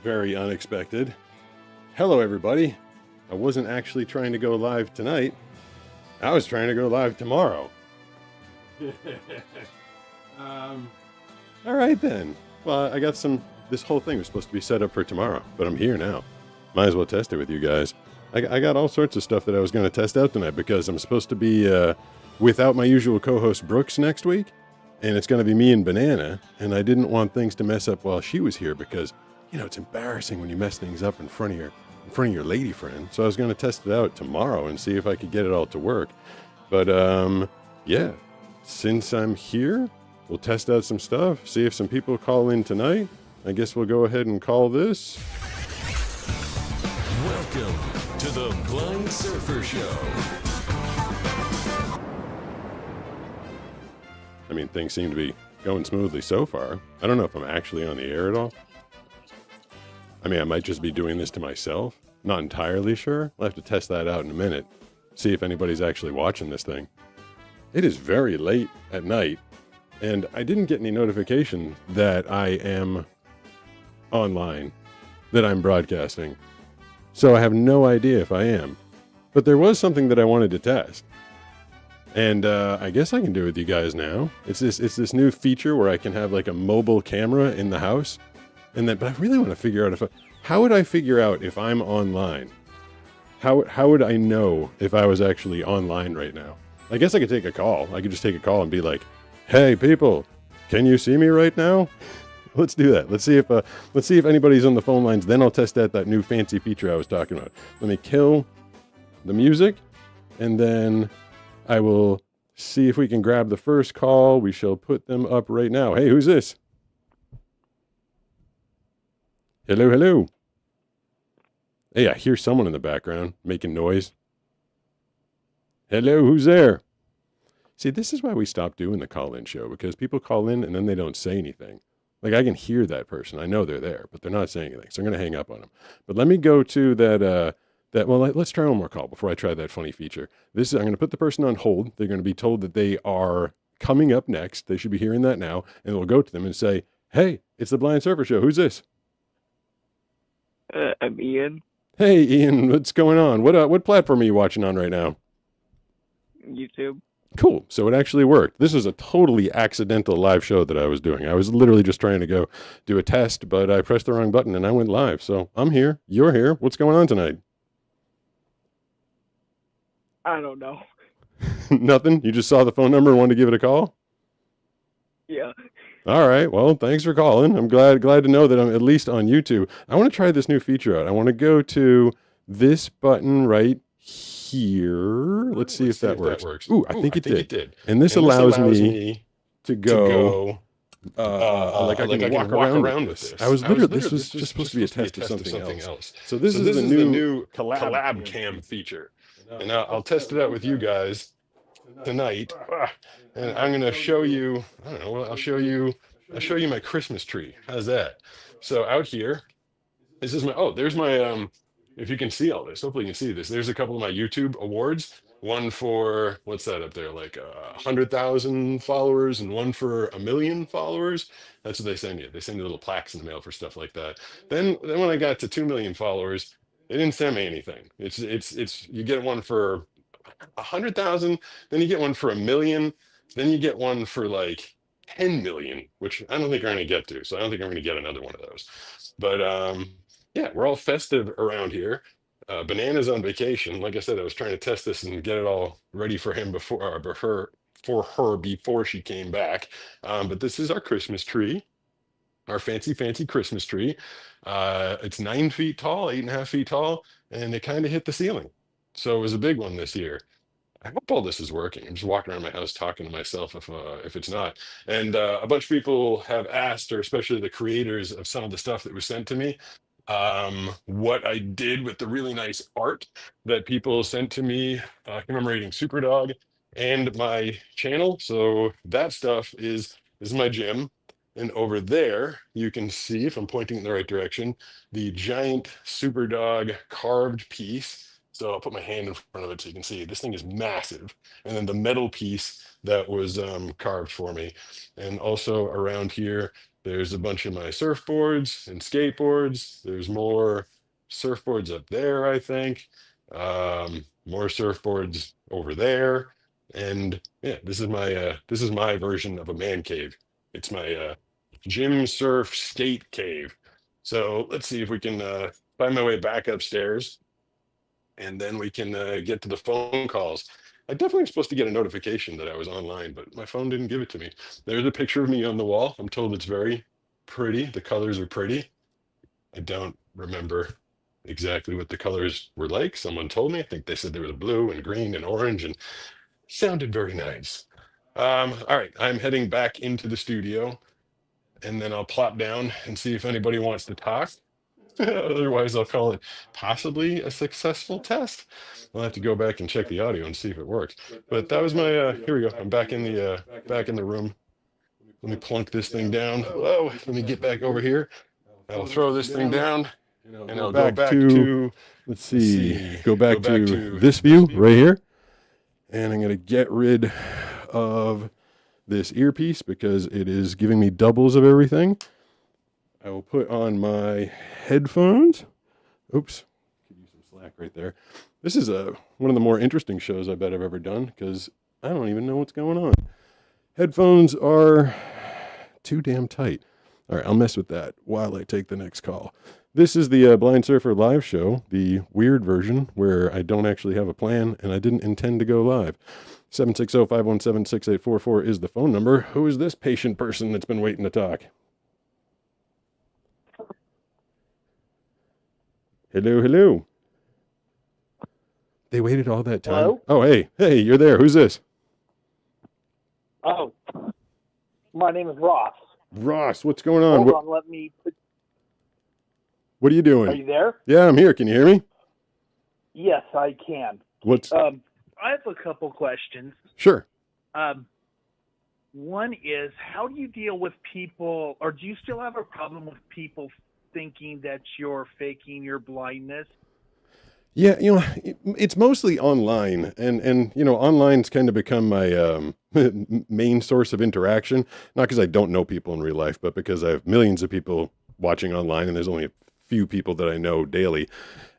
very unexpected. Hello, everybody. I wasn't actually trying to go live tonight. I was trying to go live tomorrow. All right then. Well, I got this whole thing was supposed to be set up for tomorrow, but I'm here now. Might as well test it with you guys. I got all sorts of stuff that I was going to test out tonight because I'm supposed to be without my usual co-host Brooks next week, and it's going to be me and Banana, and I didn't want things to mess up while she was here because, you know, it's embarrassing when you mess things up in front of your lady friend. So I was going to test it out tomorrow and see if I could get it all to work. But yeah, since I'm here, we'll test out some stuff, see if some people call in tonight. I guess we'll go ahead and call this. Welcome to the Blind Surfer Show. I mean, things seem to be going smoothly so far. I don't know if I'm actually on the air at all. I mean, I might just be doing this to myself. Not entirely sure. I'll have to test that out in a minute. See if anybody's actually watching this thing. It is very late at night, and I didn't get any notification that I am online, that I'm broadcasting. So I have no idea if I am. But there was something that I wanted to test. And I guess I can do it with you guys now. It's this new feature where I can have like a mobile camera in the house. But I really want to figure out how would I figure out if I'm online? How would I know if I was actually online right now? I guess I could take a call. I could just take a call and be like, "Hey people, can you see me right now?" Let's do that. Let's see if anybody's on the phone lines. Then I'll test out that new fancy feature I was talking about. Let me kill the music, and then I will see if we can grab the first call. We shall put them up right now. Hey, who's this? Hello, hello. Hey, I hear someone in the background making noise. Hello, who's there? See, this is why we stopped doing the call-in show, because people call in and then they don't say anything. Like, I can hear that person. I know they're there, but they're not saying anything. So I'm going to hang up on them. But let me go to let's try one more call before I try that funny feature. I'm going to put the person on hold. They're going to be told that they are coming up next. They should be hearing that now. And we'll go to them and say, "Hey, it's the Blind Surfer Show. Who's this?" I'm Ian. Hey, Ian, what's going on? What platform are you watching on right now? YouTube. Cool. So it actually worked. This is a totally accidental live show that I was doing. I was literally just trying to go do a test, but I pressed the wrong button and I went live. So I'm here. You're here. What's going on tonight? I don't know. Nothing? You just saw the phone number and wanted to give it a call? Yeah. All right. Well, thanks for calling. I'm glad to know that I'm at least on YouTube. I want to try this new feature out. I want to go to this button right here. Let's see if that works. Ooh, I think it did. And this allows me to go like I can walk around with this. This was just supposed to be a test of something else. So this is the new collab cam feature. And I'll test it out with you guys tonight. And I'm going to show you, I don't know, I'll show you my Christmas tree. How's that? So out here, this is there's my, if you can see all this, hopefully you can see this. There's a couple of my YouTube awards. One for, what's that up there? Like 100,000 followers, and one for 1 million followers. That's what they send you. They send you little plaques in the mail for stuff like that. Then when I got to 2 million followers, they didn't send me anything. It's you get one for 100,000, then you get one for 1 million, then you get one for like 10 million, which I don't think I'm going to get to. So I don't think I'm going to get another one of those. But yeah, we're all festive around here. Banana's on vacation. Like I said, I was trying to test this and get it all ready for him before she came back. But this is our Christmas tree, our fancy Christmas tree. It's 9 feet tall, 8.5 feet tall, and it kind of hit the ceiling. So it was a big one this year. I hope all this is working. I'm just walking around my house talking to myself if it's not. And a bunch of people have asked, or especially the creators of some of the stuff that was sent to me, what I did with the really nice art that people sent to me commemorating Superdog and my channel. So that stuff is my gym. And over there, you can see, if I'm pointing in the right direction, the giant Superdog carved piece. So I'll put my hand in front of it so you can see. This thing is massive. And then the metal piece that was carved for me. And also around here, There's a bunch of my surfboards and skateboards. There's more surfboards up there, I think. More surfboards over there. And yeah, this is my version of a man cave. It's my gym surf skate cave. So let's see if we can find my way back upstairs, and then we can get to the phone calls. I definitely was supposed to get a notification that I was online, but my phone didn't give it to me. There's a picture of me on the wall. I'm told it's very pretty. The colors are pretty. I don't remember exactly what the colors were like. Someone told me. I think they said there was blue and green and orange, and sounded very nice. All right, I'm heading back into the studio, and then I'll plop down and see if anybody wants to talk. Otherwise, I'll call it possibly a successful test. I'll have to go back and check the audio and see if it works. But that was my. Here we go. I'm back in the room. Let me plunk this thing down. Whoa! Let me get back over here. I'll throw this thing down, and I'll go back to. Let's see. Go back to this view right here, and I'm gonna get rid of this earpiece because it is giving me doubles of everything. I will put on my headphones. Oops, could use some slack right there. This is one of the more interesting shows I bet I've ever done because I don't even know what's going on. Headphones are too damn tight. All right, I'll mess with that while I take the next call. This is the Blind Surfer live show, the weird version where I don't actually have a plan and I didn't intend to go live. 760-517-6844 is the phone number. Who is this patient person that's been waiting to talk? Hello, hello. They waited all that time. Hello? Oh, hey, you're there. Who's this? Oh, my name is Ross. Ross, what's going on? Hold on, let me. What are you doing? Are you there? Yeah, I'm here. Can you hear me? Yes, I can. What's? I have a couple questions. Sure. One is, how do you deal with people, or do you still have a problem with people thinking that you're faking your blindness? Yeah, it's mostly online, and online's kind of become my main source of interaction. Not because I don't know people in real life, but because I have millions of people watching online, and there's only a few people that I know daily.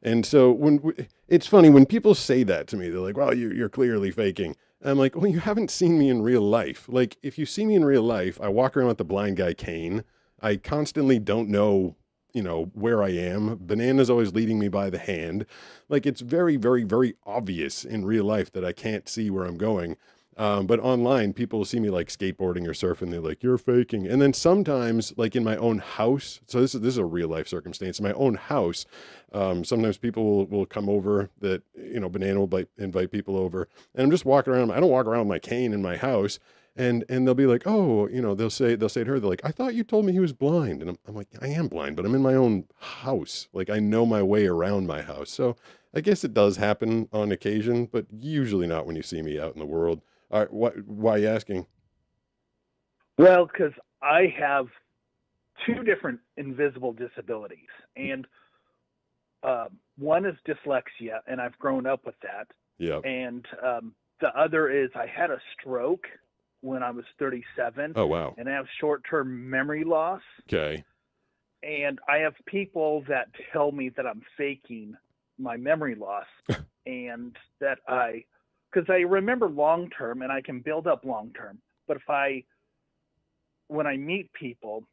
And so it's funny when people say that to me, they're like, "Well, you're clearly faking." And I'm like, "Well, you haven't seen me in real life. Like, if you see me in real life, I walk around with the blind guy cane. I constantly don't know." Where I am. Banana's always leading me by the hand. Like, it's very, very, very obvious in real life that I can't see where I'm going. But online, people see me like skateboarding or surfing. They're like, "You're faking." And then sometimes, like in my own house, so this is a real life circumstance. In my own house, sometimes people will come over that, Banana will invite people over. And I'm just walking around. I don't walk around with my cane in my house. And they'll be like, "Oh, they'll say to her, they're like, 'I thought you told me he was blind.'" And I'm like, "I am blind, but I'm in my own house. Like, I know my way around my house." So I guess it does happen on occasion, but usually not when you see me out in the world. All right, why are you asking? Well, because I have two different invisible disabilities, and one is dyslexia, and I've grown up with that. Yeah. And the other is I had a stroke when I was 37. Oh, wow. And I have short-term memory loss. Okay. And I have people that tell me that I'm faking my memory loss and that because I remember long-term and I can build up long-term. But when I meet people,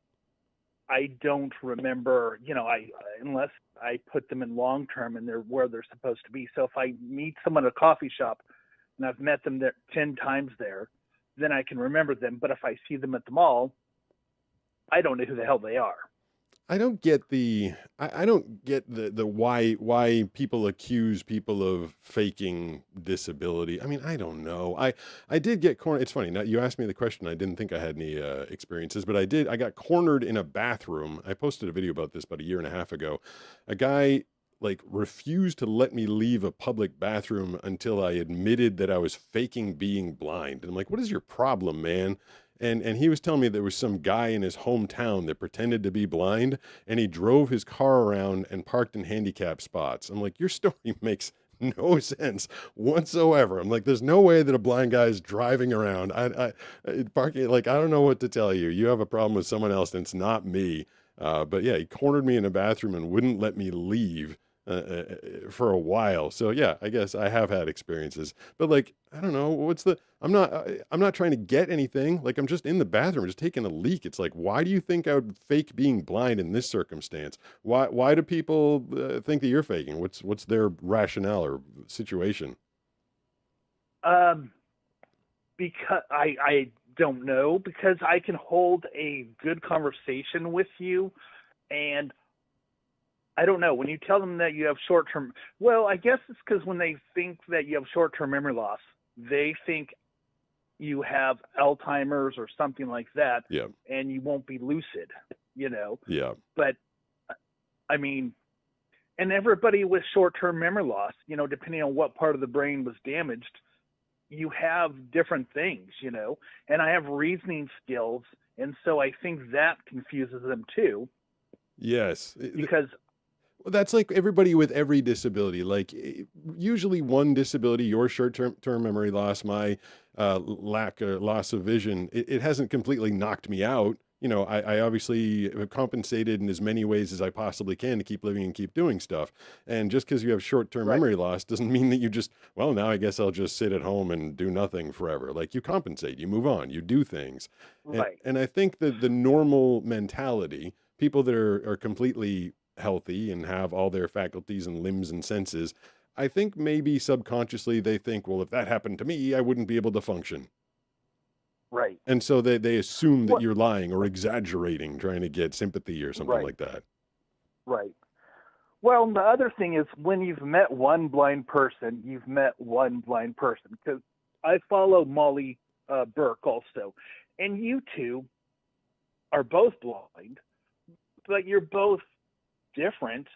I don't remember, unless I put them in long-term and they're where they're supposed to be. So if I meet someone at a coffee shop and I've met them there 10 times there, then I can remember them. But if I see them at the mall, I don't know who the hell they are. I don't get the why people accuse people of faking disability. I mean, I don't know. I did get cornered. It's funny. Now you asked me the question. I didn't think I had any experiences, but I did. I got cornered in a bathroom. I posted a video about this about a year and a half ago. A guy refused to let me leave a public bathroom until I admitted that I was faking being blind. And I'm like, "What is your problem, man?" And he was telling me there was some guy in his hometown that pretended to be blind, and he drove his car around and parked in handicap spots. I'm like, "Your story makes no sense whatsoever. I'm like, there's no way that a blind guy is driving around. Parking, like, I don't know what to tell you. You have a problem with someone else, and it's not me. But yeah, he cornered me in a bathroom and wouldn't let me leave for a while. So yeah, I guess I have had experiences, but like, I don't know, I'm not trying to get anything. Like, I'm just in the bathroom, just taking a leak. It's like, why do you think I would fake being blind in this circumstance? Why do people think that you're faking? What's their rationale or situation? Um, because I don't know, because I can hold a good conversation with you, and I don't know, when you tell them that you have short-term, well, I guess it's because when they think that you have short-term memory loss, they think you have Alzheimer's or something like that, Yeah. and you won't be lucid, you know. Yeah. But I mean, and everybody with short-term memory loss, you know, depending on what part of the brain was damaged, you have different things, you know. And I have reasoning skills, and so I think that confuses them too, Yes. because Well, that's like everybody with every disability. Like, usually one disability, your short-term memory loss, my loss of vision, it hasn't completely knocked me out. You know, I obviously have compensated in as many ways as I possibly can to keep living and keep doing stuff. And just because you have short-term right, memory loss doesn't mean that you just, well, now I guess I'll just sit at home and do nothing forever. Like, you compensate, you move on, you do things. right, And I think that the normal mentality, people that are completely healthy and have all their faculties and limbs and senses, I think maybe subconsciously they think, well, if that happened to me, I wouldn't be able to function. right. And so they assume that What? you're lying or exaggerating, trying to get sympathy or something Right, like that. right. Well, the other thing is when you've met one blind person, you've met one blind person. Because I follow Molly Burke also, and you two are both blind, but you're both different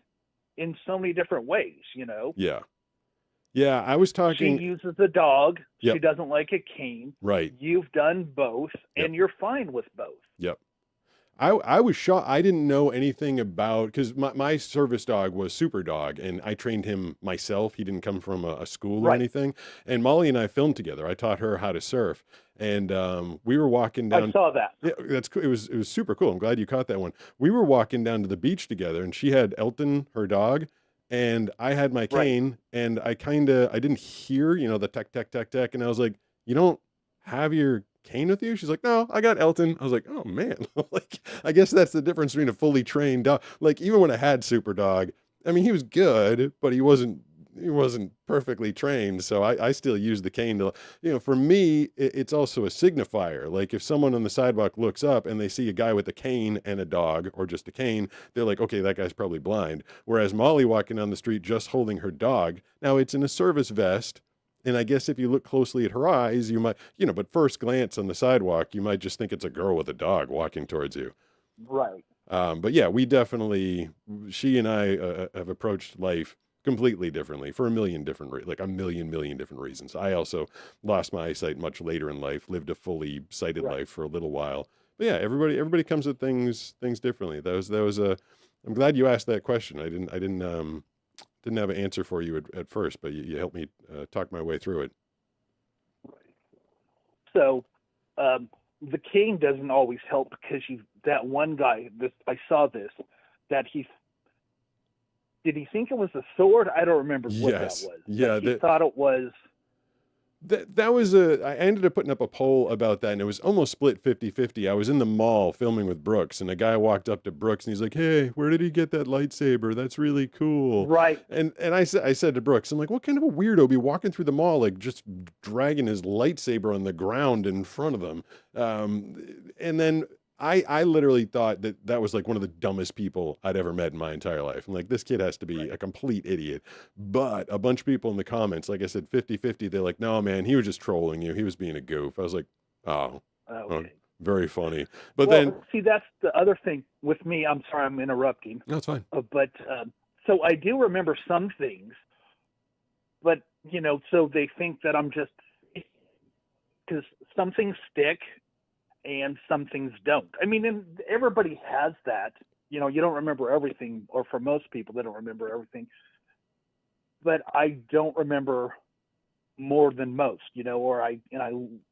in so many different ways, you know. Yeah. Yeah. I was She talking. uses a dog. She Yep. doesn't like a cane. Right. You've done both, Yep. and you're fine with both. Yep. I was shocked. I didn't know anything about, because my service dog was Super Dog, and I trained him myself. He didn't come from a school or Right. anything. And Molly and I filmed together. I taught her how to surf, and we were walking I down. saw that. Yeah, that's cool. It was super cool. I'm glad you caught that one. We were walking down to the beach together, and she had Elton, her dog, and I had my Right. cane, and I didn't hear, the tech tech tech tech, and I was like, you don't have your cane with you? She's like, no, I got Elton. I was like, oh man, like, I guess that's the difference between a fully trained dog. Like, even when I had Super Dog, I mean, he was good, but he wasn't perfectly trained. So I still use the cane to, for me, it's also a signifier. Like, if someone on the sidewalk looks up and they see a guy with a cane and a dog, or just a cane, they're like, okay, that guy's probably blind. Whereas Molly walking down the street just holding her dog, now it's in a service vest. And I guess if you look closely at her eyes, you might, but first glance on the sidewalk, you might just think it's a girl with a dog walking towards you. Right. But yeah, she and I have approached life completely differently for a million different, like a million different reasons. I also lost my eyesight much later in life, lived a fully sighted Right. life for a little while. But yeah, everybody comes at things differently. I'm glad you asked that question. I didn't have an answer for you at first, but you helped me talk my way through it. So the cane doesn't always help, because that one guy, I saw this, that did he think it was a sword? I don't remember what that Yes. was. Yeah. But he thought it was. I ended up putting up a poll about that, and it was almost split 50-50. I was in the mall filming with Brooks, and a guy walked up to Brooks and he's like, hey, where did he get that lightsaber? That's really cool. Right. And I said to Brooks, I'm like, what kind of a weirdo be walking through the mall, like, just dragging his lightsaber on the ground in front of him? And then I literally thought that was like one of the dumbest people I'd ever met in my entire life. I'm like, this kid has to be a complete idiot. But a bunch of people in the comments, like I said, 50-50, they're like, no, man, he was just trolling you. He was being a goof. I was like, oh, Okay. very funny. But Well, then, see, that's the other thing with me. I'm sorry, I'm interrupting. no, it's fine. But so I do remember some things, but so they think that I'm just, because some things stick and some things don't. I mean, and everybody has that. You don't remember everything, or for most people, they don't remember everything. but I don't remember more than most, or I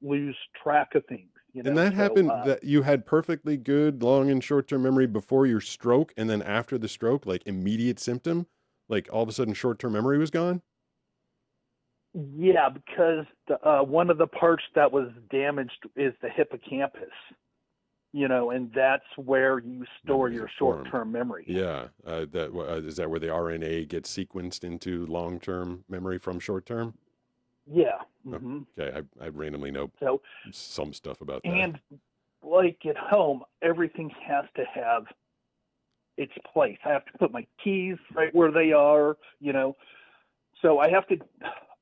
lose track of things, And that So, happened that you had perfectly good long and short-term memory before your stroke, and then after the stroke, like immediate symptom, like all of a sudden short-term memory was gone? yeah, because one of the parts that was damaged is the hippocampus, and that's where you store Memories your are formed. short-term memory. Yeah, is that where the RNA gets sequenced into long-term memory from short-term? Yeah. Oh, okay, I randomly know So, some stuff about that. and like at home, everything has to have its place. I have to put my keys right where they are, So I have to.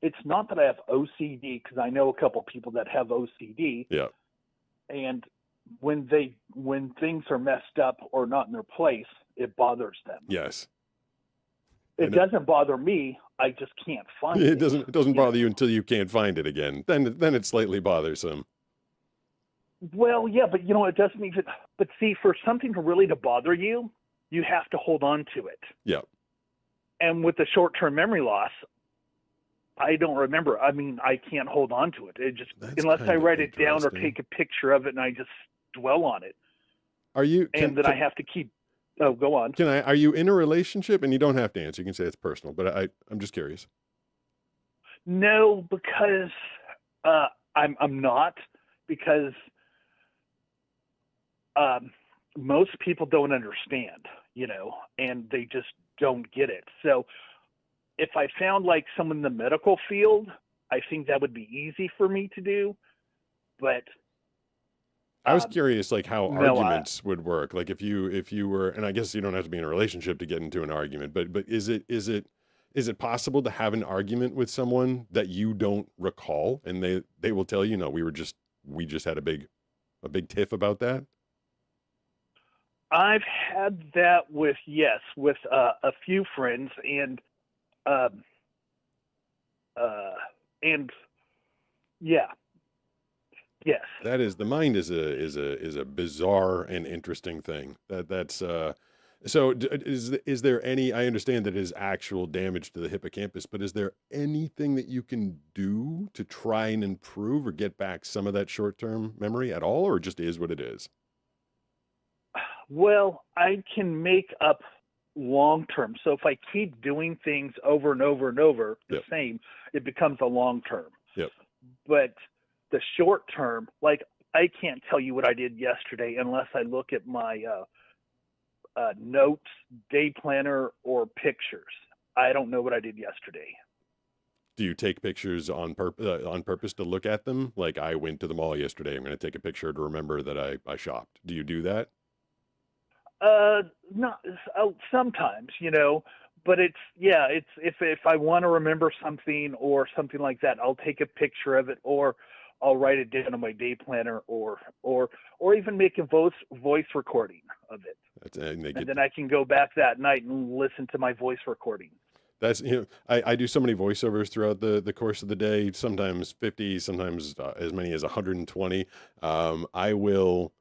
It's not that I have OCD, because I know a couple people that have OCD, Yeah, and when things are messed up or not in their place, it bothers them. yes. It doesn't bother me. I just can't find it. It doesn't bother you until you can't find it again. Then it's slightly bothersome. Well, yeah, but it doesn't even. But see, for something to bother you, you have to hold on to it. Yeah. And with the short-term memory loss, I don't remember. I mean, I can't hold on to it. It just unless I write it down or take a picture of it, and I just dwell on it. Are you? I have to keep. Oh, go on. Are you in a relationship? And you don't have to answer. You can say it's personal, but I'm just curious. No, because I'm not, because most people don't understand, and they just don't get it. So if I found like someone in the medical field, I think that would be easy for me to do. But I was curious, like how arguments would work. Like if you were, and I guess you don't have to be in a relationship to get into an argument, but is it possible to have an argument with someone that you don't recall, and they will tell you, no, we just had a big tiff about that? I've had that with a few friends, and yeah. Yes. That is, the mind is a bizarre and interesting thing. That's so is there any, I understand that it is actual damage to the hippocampus, but is there anything that you can do to try and improve or get back some of that short-term memory at all, or it just is what it is? Well, I can make up long term. So if I keep doing things over and over and over the same, it becomes a long term. Yep. But the short term, like I can't tell you what I did yesterday unless I look at my notes, day planner, or pictures. I don't know what I did yesterday. Do you take pictures on purpose to look at them? Like, I went to the mall yesterday, I'm going to take a picture to remember that I shopped. Do you do that? Not sometimes, but it's if I want to remember something or something like that, I'll take a picture of it, or I'll write it down on my day planner, or even make a voice recording of it. And then I can go back that night and listen to my voice recording. That's, I do so many voiceovers throughout the course of the day, sometimes 50, sometimes as many as 120. I will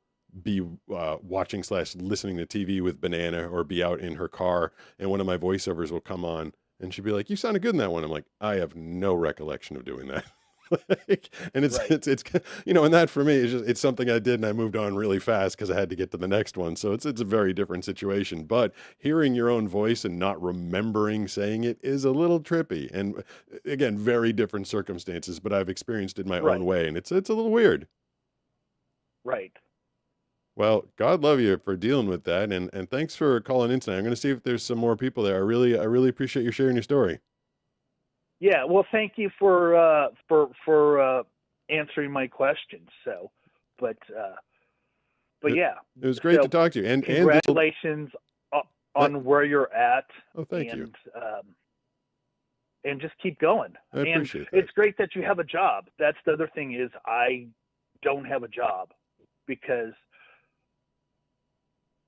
be watching / listening to TV with Banana, or be out in her car, and one of my voiceovers will come on, and she'll be like, "You sounded good in that one." I'm like, I have no recollection of doing that. And it's and that for me is just, it's something I did, and I moved on really fast because I had to get to the next one. So it's a very different situation. But hearing your own voice and not remembering saying it is a little trippy, and again, very different circumstances. But I've experienced it my own way, and it's a little weird. Right. Well, God love you for dealing with that, and thanks for calling in tonight. I'm going to see if there's some more people there. I really appreciate you sharing your story. Yeah, well, thank you for answering my questions. So, but yeah, it was great to talk to you. And congratulations on where you're at. Oh, thank you. And just keep going. I appreciate that. It's great that you have a job. That's the other thing, is I don't have a job, because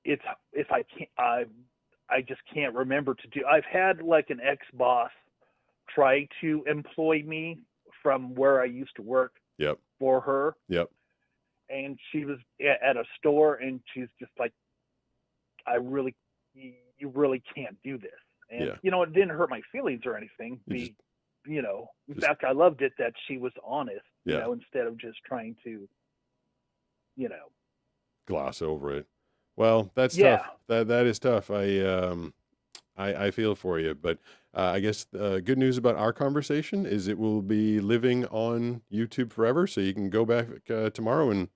if I can't, I just can't remember to do. I've had like an ex-boss try to employ me from where I used to work. Yep. For her. Yep. And she was at a store, and she's just like, you really can't do this. And Yeah. you know, it didn't hurt my feelings or anything. You In just- fact, I loved it that she was honest. Yeah. You know, instead of just trying to, you know. gloss over it. Well, that's Yeah. tough. That is tough. I feel for you, but I guess good news about our conversation is it will be living on YouTube forever, so you can go back tomorrow and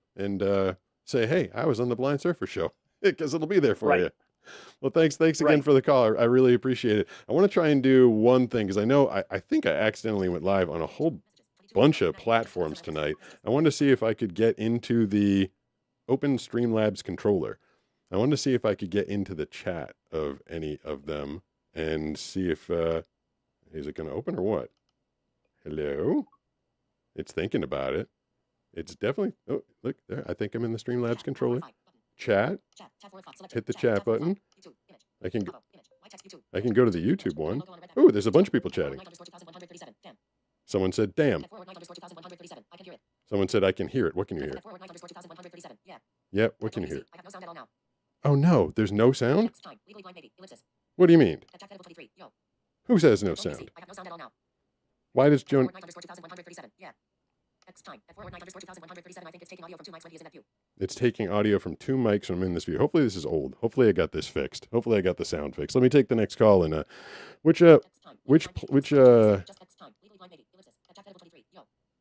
say, "Hey, I was on the Blind Surfer Show," because it'll be there for Right. you. Well, thanks again Right. for the call. I really appreciate it. I want to try and do one thing because I know I think I accidentally went live on a whole bunch of platforms tonight. I wanted to see if I could get into the Open Streamlabs controller. I wanted to see if I could get into the chat of any of them and see if is it going to open or what? Hello? It's thinking about it. It's definitely. Oh, look there. I think I'm in the Streamlabs controller. Chat. Hit the chat button. I can go to the YouTube one. Ooh, there's a bunch of people chatting. Someone said, "Damn." Someone said, "I can hear it." What can you hear? Yeah, what can you hear? Oh no, there's no sound? What do you mean? Who says no sound? Why does Joan... It's taking audio from two mics when I'm in this view. Hopefully this is old. Hopefully I got this fixed. Hopefully I got the sound fixed. Let me take the next call and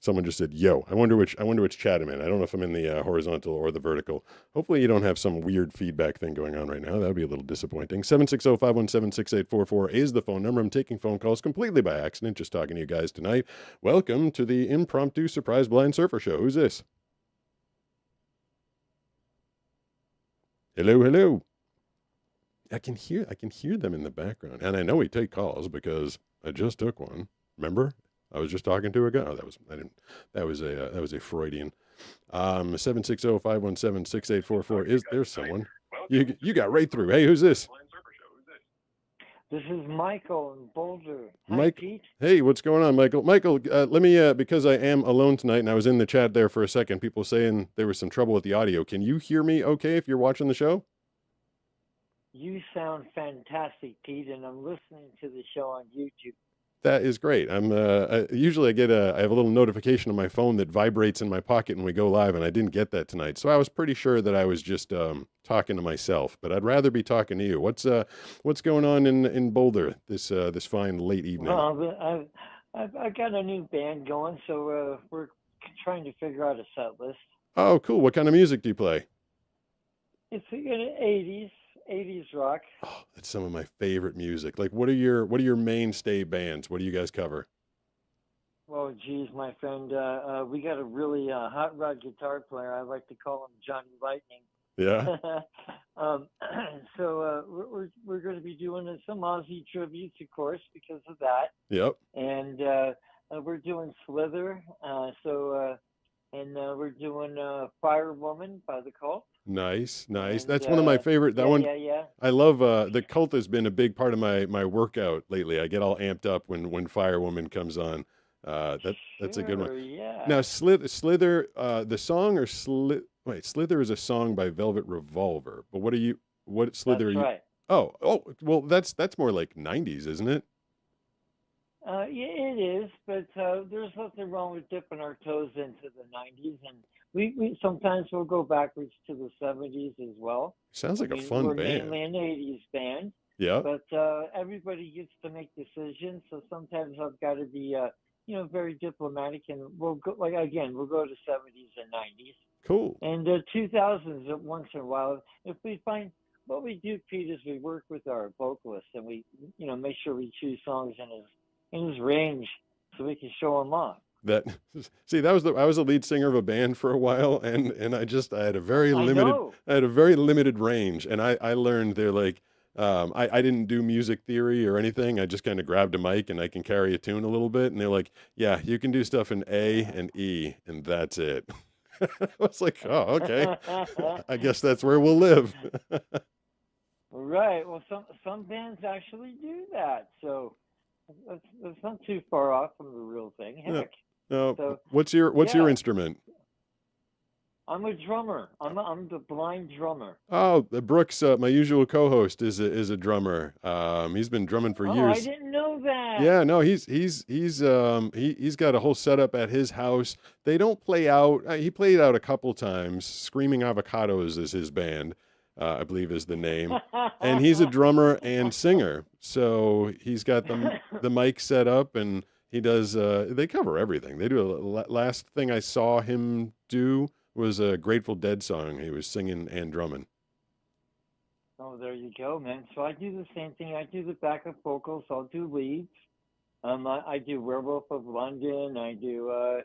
someone just said, "Yo." I wonder which chat I'm in. I don't know if I'm in the horizontal or the vertical. Hopefully you don't have some weird feedback thing going on right now. That would be a little disappointing. 760-517-6844 is the phone number. I'm taking phone calls completely by accident, just talking to you guys tonight. Welcome to the impromptu surprise blind surfer show. Who's this? Hello. I can hear them in the background. And I know we take calls because I just took one. Remember? I was just talking to a guy. Oh, that was a Freudian. 760-517-6844 is there someone? You got right through. Hey, who's this? This is Michael in Boulder. Hi, Mike. Pete. Hey, what's going on, Michael? Michael, let me because I am alone tonight and I was in the chat there for a second, people saying there was some trouble with the audio. Can you hear me okay if you're watching the show? You sound fantastic, Pete, and I'm listening to the show on YouTube. That is great. I'm usually I have a little notification on my phone that vibrates in my pocket when we go live, and I didn't get that tonight. So I was pretty sure that I was just talking to myself, but I'd rather be talking to you. What's going on in Boulder this fine late evening? Well, I've got a new band going, so we're trying to figure out a set list. Oh, cool. What kind of music do you play? It's 80s rock. Oh, that's some of my favorite music. Like, what are your mainstay bands? What do you guys cover? Well, geez, my friend, we got a really hot rod guitar player. I like to call him Johnny Lightning. Yeah. So we're going to be doing some Ozzy tributes, of course, because of that. Yep. And we're doing Slither. And we're doing Fire Woman by The Cult. Nice. And, That's one of my favorite. That one. Yeah. I love The Cult has been a big part of my workout lately. I get all amped up when Fire Woman comes on. That's a good one. Yeah. Now Slither, the song or Slither is a song by Velvet Revolver. But what Slither? That's right. Oh, well, that's more like 90s, isn't it? Yeah, it is, but there's nothing wrong with dipping our toes into the 90s, and we sometimes we'll go backwards to the 70s as well. Sounds like a fun we're band. mainly an 80s band, Yeah. but everybody gets to make decisions, so sometimes I've got to be very diplomatic, and we'll go to 70s and 90s. Cool. And 2000s once in a while. If we find what we do, Pete, is we work with our vocalist, and we make sure we choose songs in his range so we can show him off. I was a lead singer of a band for a while, and I had a very limited range, and I learned they're like I didn't do music theory or anything. I just kind of grabbed a mic and I can carry a tune a little bit, and they're like, yeah, you can do stuff in A and E, and that's it. I was like, oh, okay. I guess that's where we'll live. Right. Well, some bands actually do that, so that's not too far off from the real thing. Heck. No. So, What's your instrument? I'm a drummer. I'm the blind drummer. Oh, Brooks, my usual co-host, is a drummer. He's been drumming for Oh, I years. didn't know that. Yeah, no, he's got a whole setup at his house. They don't play out. He played out a couple times. Screaming Avocados is his band, I believe is the name. And he's a drummer and singer. So he's got the mic set up, and he does. They cover everything. They do last thing I saw him do was a Grateful Dead song. He was singing and drumming. Oh, there you go, man. So I do the same thing. I do the backup vocals. I'll do leads. I do Werewolf of London. I do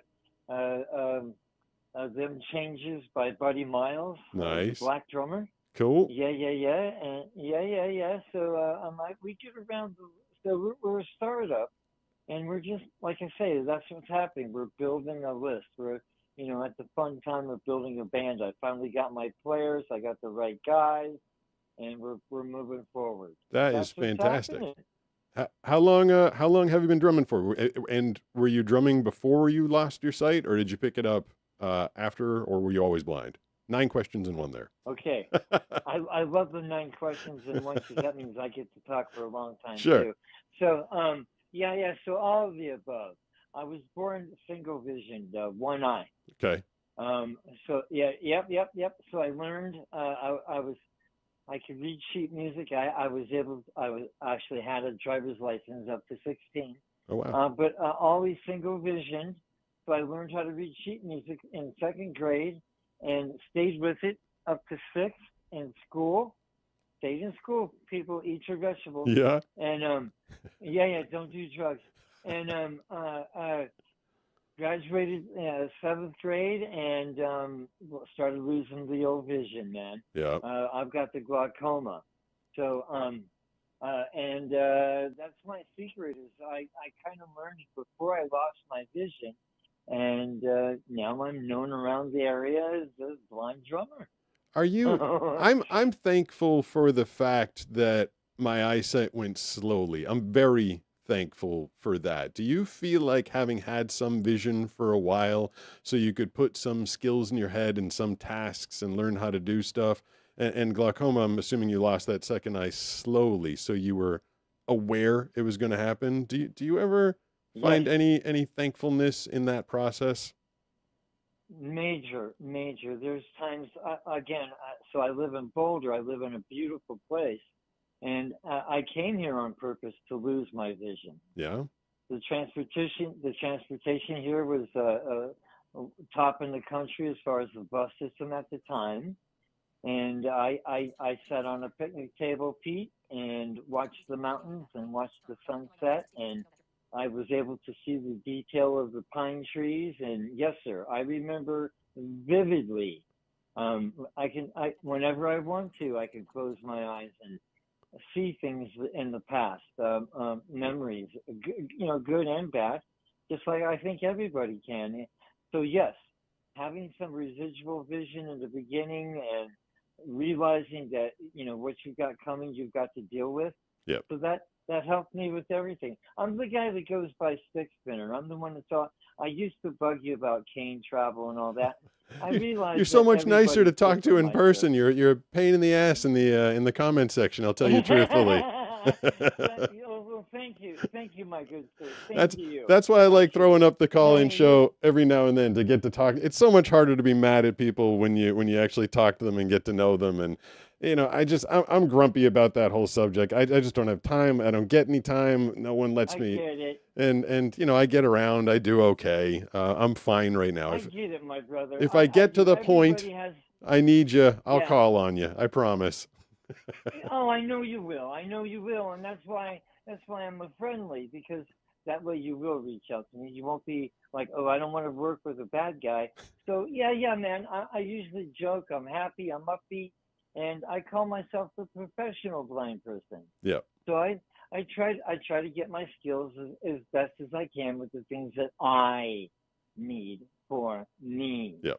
Them Changes by Buddy Miles. Nice. The black drummer. Cool. Yeah. And yeah. So we get around. So we're a startup, and we're just like I say. That's what's happening. We're building a list. We're at the fun time of building a band. I finally got my players. I got the right guys, and we're moving forward. That's what's fantastic. happening. How long have you been drumming for? And were you drumming before you lost your sight, or did you pick it up after, or were you always blind? 9 questions in one there. Okay. I love the 9 questions in one because that means I get to talk for a long time Sure. too. So yeah. So all of the above. I was born single visioned, one eye. Okay. So yeah, yep. So I learned. I could read sheet music. I actually had a driver's license up to 16. Oh wow. But always single visioned. So I learned how to read sheet music in 2nd grade and stayed with it up to 6th in school. Stayed in school. People eat your vegetables. Yeah. And yeah, don't do drugs. And graduated 7th grade and started losing the old vision, man. Yeah. I've got the glaucoma. So and that's my secret is I kind of learned it before I lost my vision, and now I'm known around the area as a blind drummer. Are you? I'm thankful for the fact that my eyesight went slowly. I'm very thankful for that. Do you feel like having had some vision for a while so you could put some skills in your head and some tasks and learn how to do stuff? And glaucoma, I'm assuming you lost that second eye slowly, so you were aware it was going to happen. Do you ever find any thankfulness in that process? Major. There's times, so I live in Boulder. I live in a beautiful place. And I came here on purpose to lose my vision. Yeah. The transportation here was top in the country as far as the bus system at the time. And I sat on a picnic table, Pete, and watched the mountains and watched the sunset. And I was able to see the detail of the pine trees. And yes, sir, I remember vividly. Whenever I want to, I can close my eyes and see things in the past, memories, good and bad, just like I think everybody can. So yes, having some residual vision in the beginning and realizing that, what you've got coming, you've got to deal with. Yeah. So that helped me with everything. I'm the guy that goes by stick spinner. I'm the one that I used to bug you about cane travel and all that. I realized you're so much nicer to everybody's talk to in different, person. You're a pain in the ass in the comment section. I'll tell you truthfully. Well, thank you, my good sir. Thank you. That's why I like throwing up the call-in show every now and then to get to talk. It's so much harder to be mad at people when you actually talk to them and get to know them. And I'm grumpy about that whole subject. I just don't have time. I don't get any time. No one lets me. I get it. And I get around. I do okay. I'm fine right now. I get it, my brother. If I get to the point I need you, I'll Yeah. call on you. I promise. Oh, I know you will. And that's why I'm a friendly, because that way you will reach out to me. You won't be like, oh, I don't want to work with a bad guy. So yeah, man. I usually joke. I'm happy. I'm upbeat, and I call myself the professional blind person. Yeah. So I try to get my skills as best as I can with the things that I need for me. Yeah.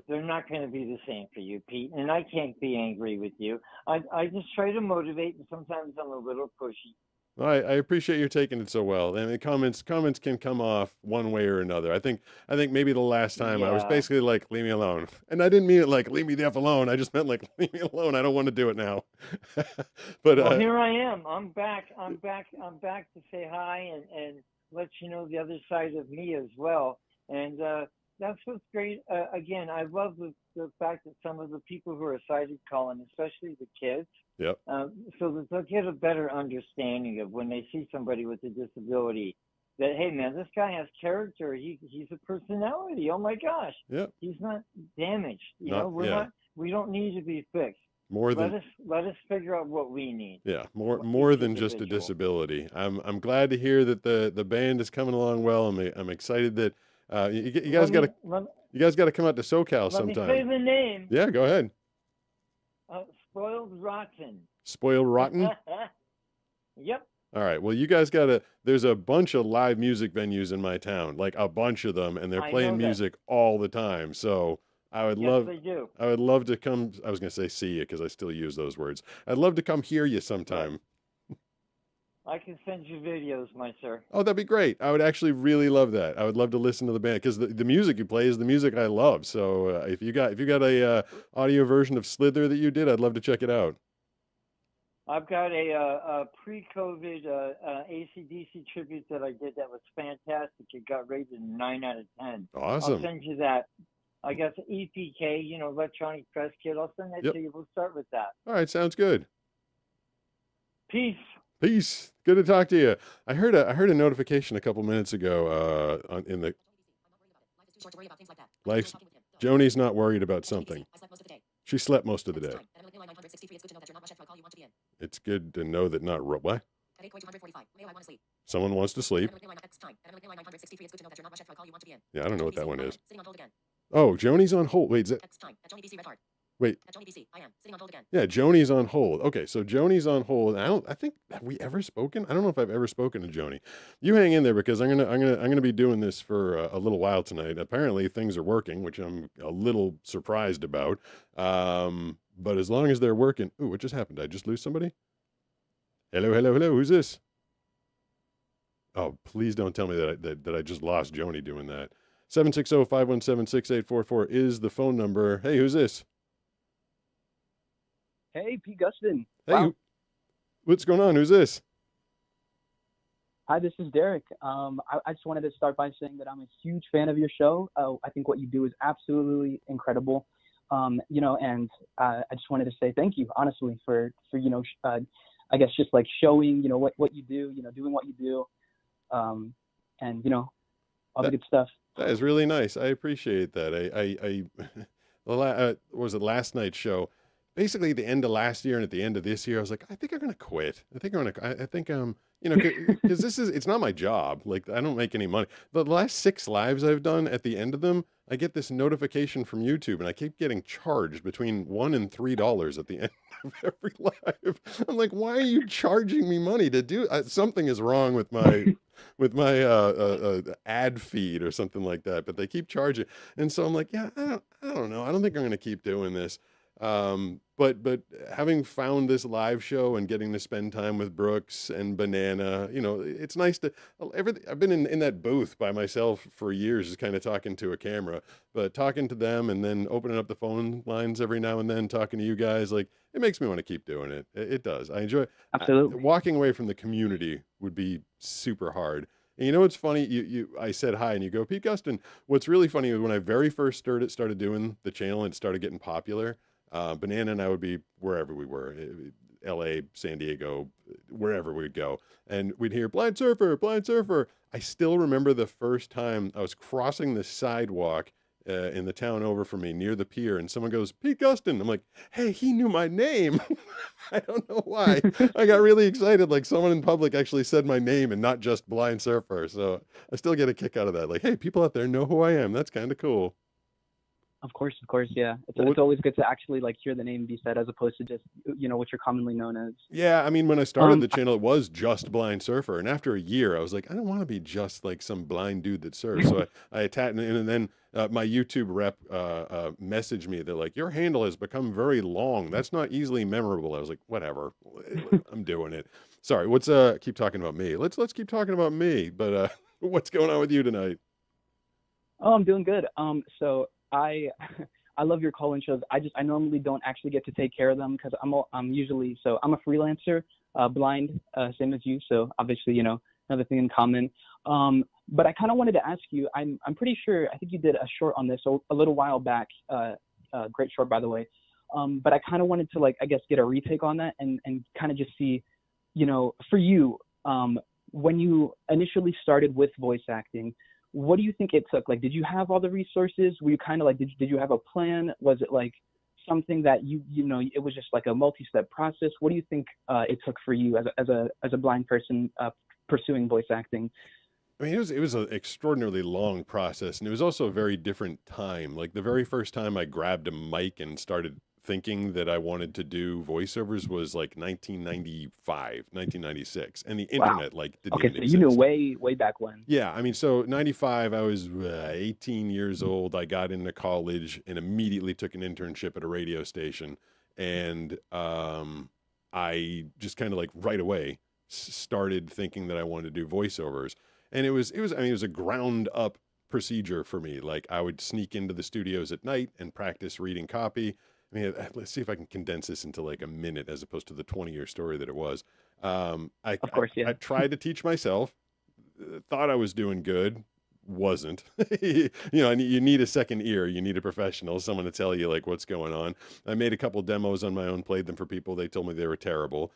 They're not going to be the same for you, Pete, and I can't be angry with you. I just try to motivate, and sometimes I'm a little pushy. I appreciate you taking it so well. I mean, comments can come off one way or another. I think maybe the last time I was Yeah. basically like, leave me alone, and I didn't mean it like leave me the f alone. I just meant like leave me alone. I don't want to do it now. But Well, here I am. I'm back. I'm back. I'm back to say hi and let you know the other side of me as well. And that's what's great. Again, I love the fact that some of the people who are sighted calling, especially the kids, yep, so that they'll get a better understanding of when they see somebody with a disability. That, hey man, this guy has character. He's a personality. Oh my gosh, yep, he's not damaged. You Not- know, we're yeah. not. We don't need to be fixed. more than Let us figure out what we need. yeah, more Each than just a individual. disability. I'm glad to hear that the band is coming along well. I'm excited that you guys got to you guys got to come out to SoCal Let me say sometime. the name. Yeah, go ahead. Spoiled Rotten. Spoiled Rotten. Yep. All right. Well, you guys got to. There's a bunch of live music venues in my town, like a bunch of them, and they're I playing know that. music all the time. So I would Yes, love. they do. I would love to come. I was going to say see you because I still use those words. I'd love to come hear you sometime. I can send you videos, my sir. Oh, that'd be great. I would actually really love that. I would love to listen to the band because the music you play is the music I love. So if you got a audio version of Slither that you did, I'd love to check it out. I've got a pre-COVID AC/DC tribute that I did that was fantastic. It got rated a 9 out of 10. I'll Awesome. send you that. I got the EPK, electronic press kit. I'll send that Yep. to you. We'll start with that. All right, sounds good. Peace. Peace. Good to talk to you. I heard a notification a couple minutes ago in the life. Joni's not worried about something. She slept most of the day. It's good to know that not what? Someone wants to sleep. Yeah, I don't know what that one is. Oh, Joni's on hold. Wait, is that, wait. Yeah, Joni's on hold. Okay, so Joni's on hold. I think have we ever spoken? I don't know if I've ever spoken to Joni. You hang in there because I'm gonna be doing this for a little while tonight. Apparently things are working, which I'm a little surprised about. But as long as they're working, ooh, what just happened? Did I just lose somebody? Hello, hello, hello. Who's this? Oh, please don't tell me that I just lost Joni doing that. 760-517-6844 is the phone number. Hey, who's this? Hey, Pete Gustin. Hey, Wow. what's going on? Who's this? Hi, this is Derek. I just wanted to start by saying that I'm a huge fan of your show. I think what you do is absolutely incredible. And I just wanted to say thank you, honestly, for I guess just like showing, what you do, doing what you do, and all the good stuff. That is really nice. I appreciate that. What was it, last night's show? Basically, the end of last year and at the end of this year, I was like, I think I'm gonna quit. I think because it's not my job. Like, I don't make any money. The last 6 lives I've done, at the end of them, I get this notification from YouTube, and I keep getting charged between $1 and $3 at the end of every live. I'm like, why are you charging me money to do? Something is wrong with my ad feed or something like that. But they keep charging, and so I'm like, yeah, I don't know. I don't think I'm gonna keep doing this. But having found this live show and getting to spend time with Brooks and Banana, it's nice to I've been in that booth by myself for years, just kind of talking to a camera, but talking to them and then opening up the phone lines every now and then, talking to you guys, like, it makes me want to keep doing it. It does. I enjoy Absolutely. walking away from the community would be super hard. And you know what's funny? I said hi and you go, Pete Gustin. What's really funny is when I very first started doing the channel and it started getting popular, Banana and I would be wherever we were, LA, San Diego, wherever we'd go. And we'd hear Blind Surfer, Blind Surfer. I still remember the first time I was crossing the sidewalk in the town over from me near the pier, and someone goes, Pete Gustin. I'm like, hey, he knew my name. I don't know why. I got really excited. Like, someone in public actually said my name and not just Blind Surfer. So I still get a kick out of that. Like, hey, people out there know who I am. That's kind of cool. Of course, yeah. Well, It's always good to actually like hear the name be said as opposed to just what you're commonly known as. Yeah, I mean, when I started the channel, it was just Blind Surfer, and after a year, I was like, I don't want to be just like some blind dude that surfs. So I attached, and then my YouTube rep messaged me. They're like, your handle has become very long. That's not easily memorable. I was like, whatever, I'm doing it. Sorry, what's keep talking about me. Let's keep talking about me. But what's going on with you tonight? Oh, I'm doing good. So I I love your call-in shows. I normally don't actually get to take care of them because I'm usually I'm a freelancer, blind, same as you. So obviously, another thing in common. But I kind of wanted to ask you. I'm pretty sure I think you did a short on this a little while back. Great short, by the way. But I kind of wanted to I guess get a retake on that and kind of just see, for you, when you initially started with voice acting, what do you think it took? Like, did you have all the resources? Were you kind of did you have a plan? Was it something that it was just a multi-step process? What do you think it took for you as a blind person pursuing voice acting? I mean, it was an extraordinarily long process, and it was also a very different time. Like the very first time I grabbed a mic and started thinking that I wanted to do voiceovers was 1995, 1996, and the Wow. internet didn't Okay, even so exist. you knew way back when. Yeah, I mean, so 95, I was 18 years old. I got into college and immediately took an internship at a radio station, and I just kind of right away started thinking that I wanted to do voiceovers. And it was I mean, it was a ground up procedure for me. Like I would sneak into the studios at night and practice reading copy. I mean, let's see if I can condense this into a minute as opposed to the 20-year story that it was. Of course, yeah. I tried to teach myself, thought I was doing good, wasn't. And you need a second ear. You need a professional, someone to tell you what's going on. I made a couple demos on my own, played them for people. They told me they were terrible.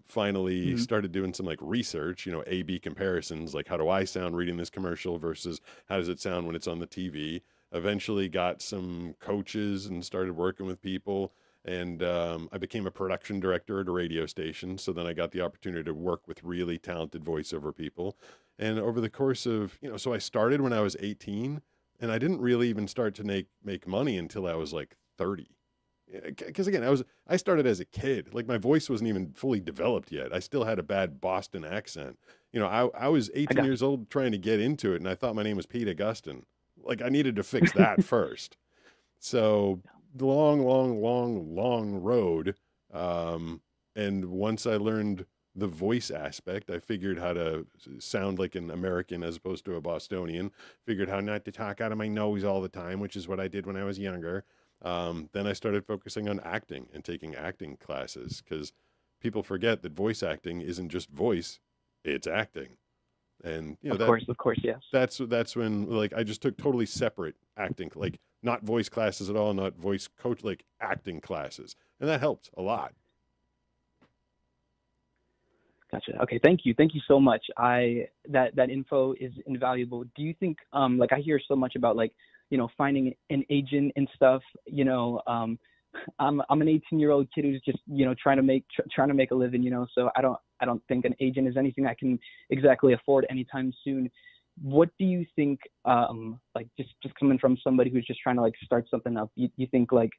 Finally started doing some research, A/B comparisons, how do I sound reading this commercial versus how does it sound when it's on the TV? Eventually got some coaches and started working with people. And I became a production director at a radio station. So then I got the opportunity to work with really talented voiceover people. And over the course of, so I started when I was 18, and I didn't really even start to make money until I was 30. Because again, I started as a kid. My voice wasn't even fully developed yet. I still had a bad Boston accent. I was 18 years old trying to get into it, and I thought my name was Pete Augustine. I needed to fix that first. So long road. And once I learned the voice aspect, I figured how to sound like an American as opposed to a Bostonian. Figured how not to talk out of my nose all the time, which is what I did when I was younger. Then I started focusing on acting and taking acting classes because people forget that voice acting isn't just voice, it's acting. And of course, yes. That's when I just took totally separate acting, not voice classes at all, not voice coach, acting classes, and that helped a lot. Gotcha. Okay, thank you so much. That info is invaluable. Do you think I hear so much about finding an agent and stuff. I'm an 18-year-old kid who's just trying to make a living. So I don't think an agent is anything I can exactly afford anytime soon. What do you think? Just coming from somebody who's just trying to start something up, you think I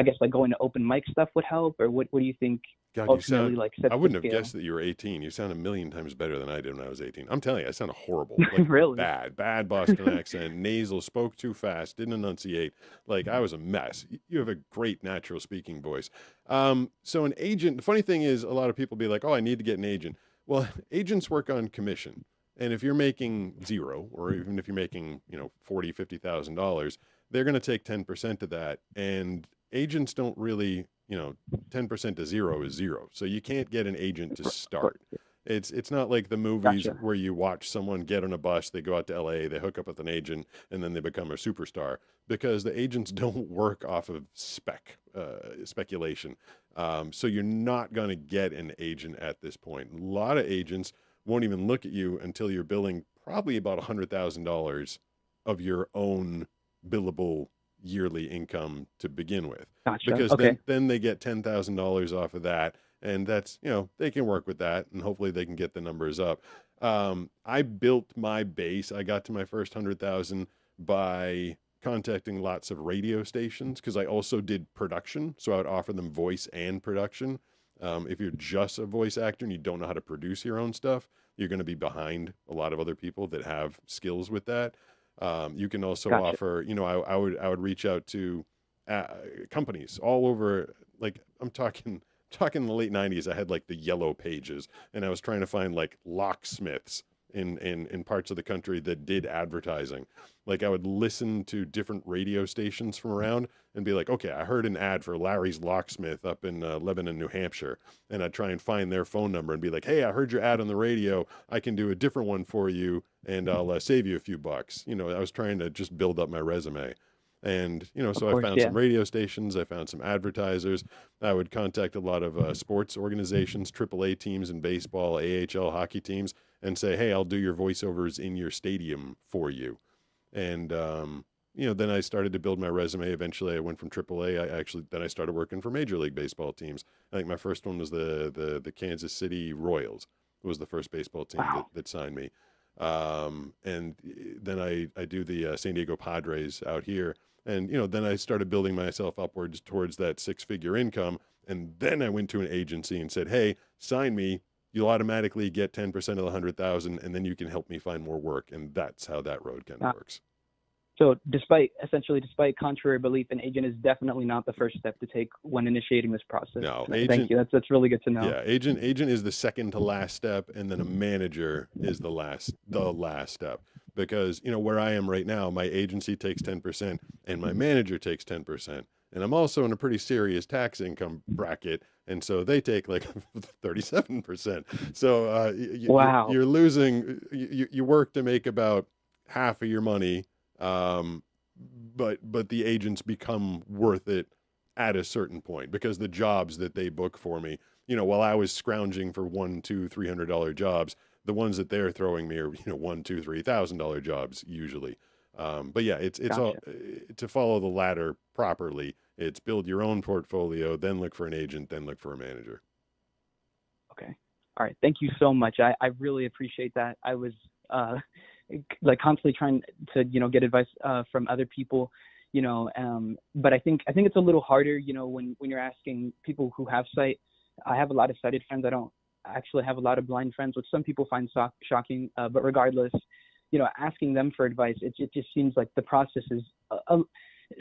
guess going to open mic stuff would help, or what do you think? God, ultimately, I wouldn't have guessed that you were 18. You sound a million times better than I did when I was 18. I'm telling you, I sound horrible. Really? Bad Boston accent, nasal, spoke too fast, didn't enunciate. I was a mess. You have a great natural speaking voice. So an agent, the funny thing is a lot of people be like, oh, I need to get an agent. Well, agents work on commission. And if you're making zero, or even if you're making, $40,000, $50,000, they're going to take 10% of that. And agents don't really, 10% to zero is zero. So you can't get an agent to start. It's not like the movies Gotcha. where you watch someone get on a bus, they go out to LA, they hook up with an agent, and then they become a superstar, because the agents don't work off of speculation. So you're not going to get an agent at this point. A lot of agents won't even look at you until you're billing probably about $100,000 of your own billable yearly income to begin with. Gotcha. Because Okay. then they get $10,000 off of that. And that's, they can work with that, and hopefully they can get the numbers up. I built my base. I got to my first 100,000 by contacting lots of radio stations, because I also did production. So I would offer them voice and production. If you're just a voice actor and you don't know how to produce your own stuff, you're going to be behind a lot of other people that have skills with that. You can also Gotcha. offer, I would reach out to companies all over. I'm talking talking in the late 90s, I had like the yellow pages, and I was trying to find like locksmiths in parts of the country that did advertising. Like I would listen to different radio stations from around and be like, okay, I heard an ad for Larry's Locksmith up in Lebanon, New Hampshire. And I'd try and find their phone number and be like, hey, I heard your ad on the radio. I can do a different one for you, and I'll save you a few bucks. You know, I was trying to just build up my resume. And, you know, so I found some radio stations, I found some advertisers. I would contact a lot of sports organizations, AAA teams in baseball, AHL hockey teams, and say, hey, I'll do your voiceovers in your stadium for you. And, you know, then I started to build my resume. Eventually I went from AAA. Then I started working for Major League Baseball teams. I think my first one was the Kansas City Royals. It was the first baseball team that signed me. And then I do the San Diego Padres out here. And, you know, then I started building myself upwards towards that 6-figure income. And then I went to an agency and said, hey, sign me. You'll automatically get 10% of the 100,000, and then you can help me find more work. And that's how that road kind of works. So despite contrary belief, an agent is definitely not the first step to take when initiating this process. No, thank you. That's really good to know. Yeah, agent is the second to last step, and then a manager is the last step. Because, you know, where I am right now, my agency takes 10% and my manager takes 10%. And I'm also in a pretty serious tax income bracket. And so they take like 37%. So wow. You're losing, you work to make about half of your money. But the agents become worth it at a certain point, because the jobs that they book for me, you know, while I was scrounging for $100, $200, $300 jobs, the ones that they're throwing me are, you know, $1,000, $2,000, $3,000 jobs usually. But yeah, it's Gotcha. all to follow the ladder properly. It's build your own portfolio, then look for an agent, then look for a manager. Okay. All right. Thank you so much. I really appreciate that. I was like constantly trying to, you know, get advice from other people, you know, but I think it's a little harder, you know, when you're asking people who have sight. I have a lot of sighted friends. I don't actually have a lot of blind friends, which some people find shocking. But regardless, you know, asking them for advice, it just seems like the process is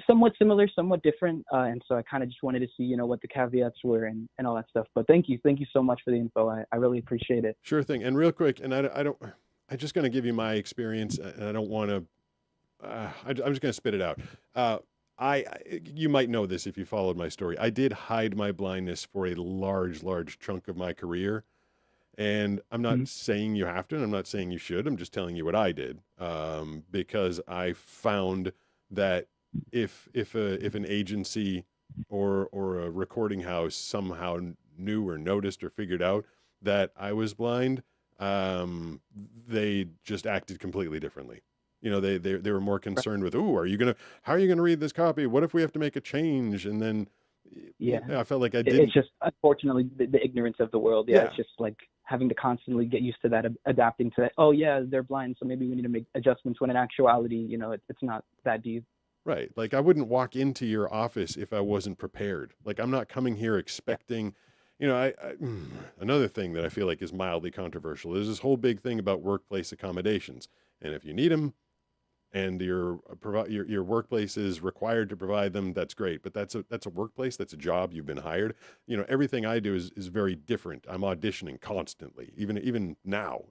somewhat similar, somewhat different. And so I kind of just wanted to see, you know, what the caveats were and all that stuff. But thank you so much for the info. I really appreciate it. Sure thing. And real quick, and I'm just going to give you my experience, and I don't want to, I'm just going to spit it out. You might know this if you followed my story. I did hide my blindness for a large chunk of my career. And I'm not saying you have to, and I'm not saying you should. I'm just telling you what I did, because I found that if an agency or a recording house somehow knew or noticed or figured out that I was blind, they just acted completely differently. You know, they were more concerned with, how are you gonna read this copy? What if we have to make a change? And then, yeah, I felt like I didn't. It's just, unfortunately, the ignorance of the world. Yeah, it's just like having to constantly get used to that, adapting to that. Oh yeah, they're blind, so maybe we need to make adjustments, when in actuality, you know, it's not that deep. Right. Like I wouldn't walk into your office if I wasn't prepared. Like I'm not coming here expecting, you know, another thing that I feel like is mildly controversial is this whole big thing about workplace accommodations. And if you need them and your workplace is required to provide them, that's great. But that's a workplace, that's a job, you've been hired. You know, everything I do is very different. I'm auditioning constantly. Even now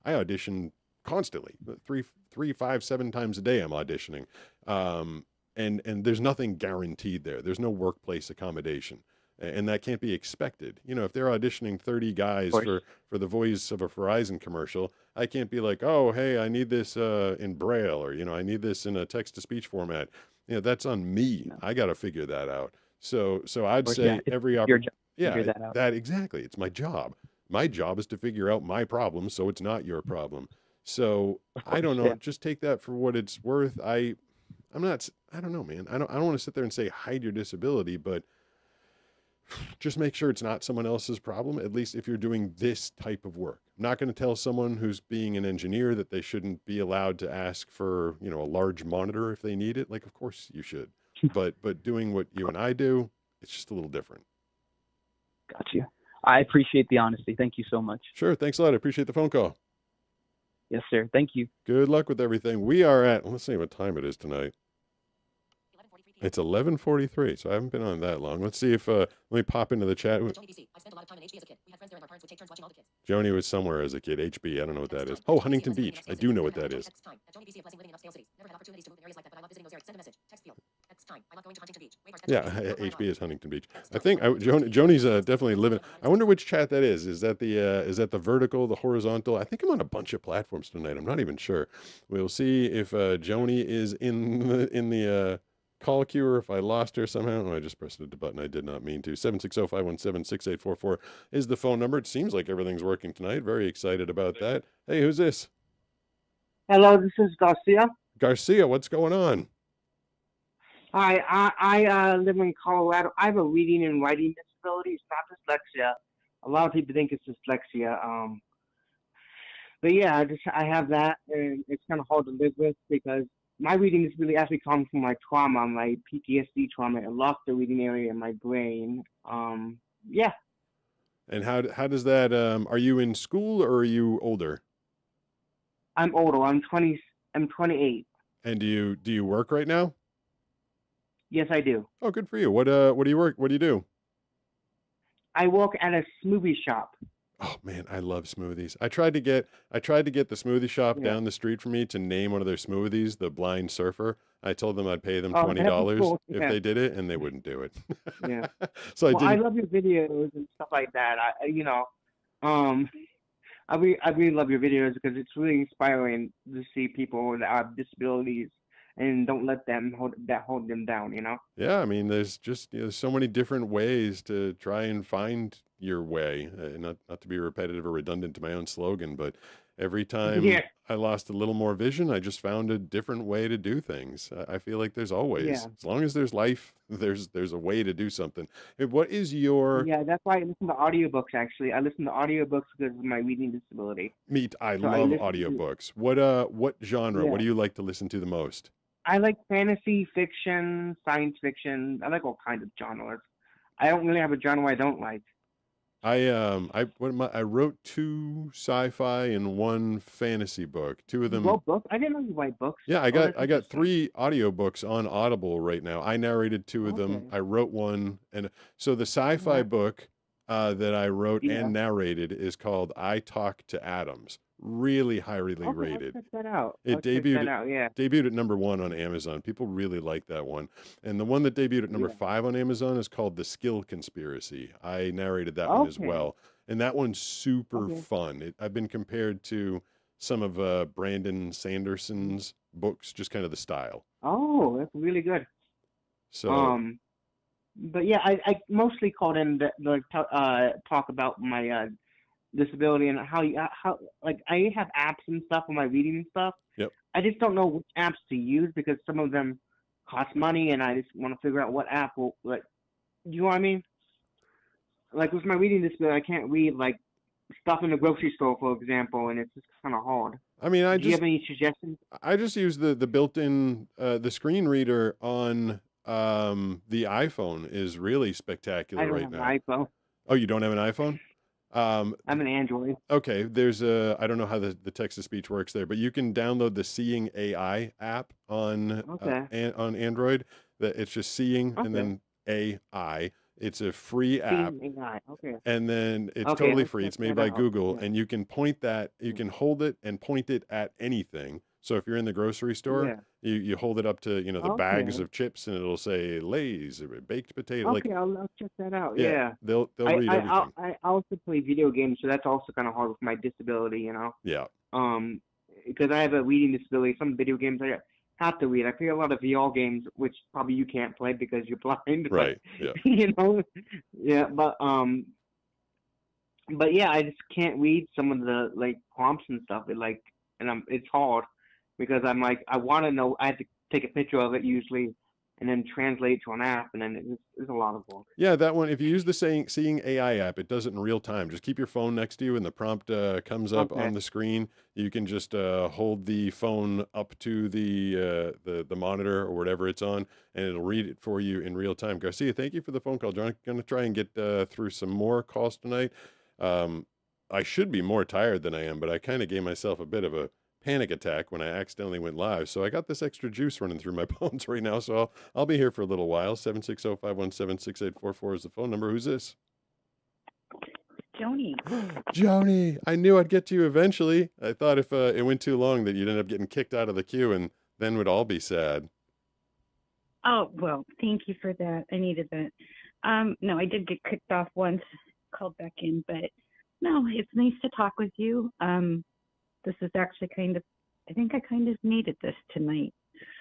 I audition constantly, 3, 5, 7 times a day I'm auditioning. And there's nothing guaranteed there. There's no workplace accommodation. And that can't be expected. You know, if they're auditioning 30 guys for the voice of a Verizon commercial, I can't be like, oh, hey, I need this in Braille, or, you know, I need this in a text-to-speech format. You know, that's on me. No. I got to figure that out. So I'd say every opportunity. Yeah, that exactly. It's my job. My job is to figure out my problem, so it's not your problem. So I don't know. Yeah. Just take that for what it's worth. I don't know, man. I don't want to sit there and say hide your disability, but just make sure it's not someone else's problem, at least if you're doing this type of work. I'm not going to tell someone who's being an engineer that they shouldn't be allowed to ask for, you know, a large monitor if they need it. Like, of course you should. But doing what you and I do, it's just a little different. Got you. I appreciate the honesty. Thank you so much. Sure. Thanks a lot. I appreciate the phone call. Yes, sir. Thank you. Good luck with everything. We are at, let's see what time it is tonight. It's 11:43, so I haven't been on that long. Let's see if let me pop into the chat. Joni BC. I spent a lot of time in HB as a kid. We had friends there and our parents would take turns watching all the kids. Joni was somewhere as a kid. HB, I don't know what that is. Oh, Huntington Beach. I do know what that is. Text time. At Joni BC, a blessing living in upscale cities. Never had opportunities to move in areas like that, but I love visiting those areas. Send a message. Text field. Text time. I love going to Huntington Beach. Waymar's Yeah, HB is Huntington Beach. I think Joni's definitely living. I wonder which chat that is. Is that the vertical, the horizontal? I think I'm on a bunch of platforms tonight. I'm not even sure. We'll see if Joni is in the call queue or if I lost her somehow. Oh, I just pressed the button. I did not mean to. 760-517-6844 is the phone number. It seems like everything's working tonight. Very excited about that. Hey, who's this? Hello, this is Garcia. Garcia, what's going on? Hi, I live in Colorado. I have a reading and writing disability. It's not dyslexia. A lot of people think it's dyslexia. But yeah, I have that, and it's kind of hard to live with because my reading disability actually comes from my trauma, my PTSD trauma. It lost the reading area in my brain. Yeah. And how does that? Are you in school or are you older? I'm older. I'm 28. And do you work right now? Yes, I do. Oh, good for you. What do you work? What do you do? I work at a smoothie shop. Oh man, I love smoothies. I tried to get the smoothie shop down the street from me to name one of their smoothies the Blind Surfer. I told them I'd pay them $20 cool. if Yeah. they did it, and they wouldn't do it. Yeah. So Well, I I did. love your videos and stuff like that. I really love your videos because it's really inspiring to see people that have disabilities and don't let them hold them down. Yeah, I mean, there's just so many different ways to try and find your way. Not to be repetitive or redundant to my own slogan, but every time Yeah. I lost a little more vision, I just found a different way to do things. I feel like there's always, Yeah. as long as there's life, there's a way to do something. What is your Yeah, that's why I listen to audiobooks. Actually, I listen to audiobooks because of my reading disability. meat? I So I love listen to- audiobooks. What genre? What Yeah. do you like to listen to the most? I like fantasy fiction, science fiction. I like all kinds of genres. I don't really have a genre I don't like. I wrote 2 sci-fi and 1 fantasy book. 2 of You them. wrote books? I didn't know you write books. Yeah, I Oh, got that's I got interesting. 3 audiobooks on Audible right now. I narrated 2 of them. Okay. I wrote 1, and so the sci-fi Yeah. book that I wrote Yeah. and narrated is called I Talk to Atoms. Really highly Okay, I'll rated. check that out. It I'll check debuted that out. Yeah. debuted at number 1 on Amazon. People really like that one. And the one that debuted at number Yeah. 5 on Amazon is called The Skill Conspiracy. I narrated that one as Okay. well. And that one's super Okay. fun. I've been compared to some of Brandon Sanderson's books, just kind of the style. Oh, that's really good. So But yeah, I mostly called in to talk about my disability and how like I have apps and stuff on my reading and stuff. Yep. I just don't know which apps to use because some of them cost money, and I just want to figure out what app will like. You know what I mean? Like with my reading disability, I can't read like stuff in the grocery store, for example, and it's just kind of hard. I mean, Do you have any suggestions? I just use the built-in the screen reader on the iPhone is really spectacular I don't right have now. an iPhone. Oh, you don't have an iPhone? I'm an Android. Okay, there's I don't know how the text to speech works there, but you can download the Seeing AI app on Okay. on Android. That it's just Seeing and Okay. then AI. It's a free app, Seeing AI. Okay. and then it's Okay, totally let's free. check It's made that by out. Google, Yeah. and you can point that, you can hold it and point it at anything. So if you're in the grocery store, Yeah. you hold it up to the bags Okay. of chips, and it'll say Lay's or baked potato. Like Okay, I'll check that out. yeah, Yeah. they'll I, read I, everything. I also play video games, so that's also kind of hard with my disability, Yeah, because I have a reading disability. Some video games I have to read. I play a lot of VR games, which probably you can't play because you're blind. right. Yeah. Yeah, but yeah, I just can't read some of the like prompts and stuff. It's hard because I'm like I want to know. I have to take a picture of it usually, and then translate to an app, and then it's a lot of work. Yeah, that one. If you use the Seeing AI app, it does it in real time. Just keep your phone next to you, and the prompt comes up Okay. on the screen. You can just hold the phone up to the monitor or whatever it's on, and it'll read it for you in real time. Garcia, thank you for the phone call. John, going to try and get through some more calls tonight. I should be more tired than I am, but I kind of gave myself a bit of a panic attack when I accidentally went live. So I got this extra juice running through my bones right now. So I'll be here for a little while. 760-517-6844 is the phone number. Who's this? Joni. Joni, I knew I'd get to you eventually. I thought if it went too long that you'd end up getting kicked out of the queue and then we'd all be sad. Oh, well, thank you for that. I needed that. No, I did get kicked off once, called back in, but no, it's nice to talk with you. This is actually I think I kind of needed this tonight.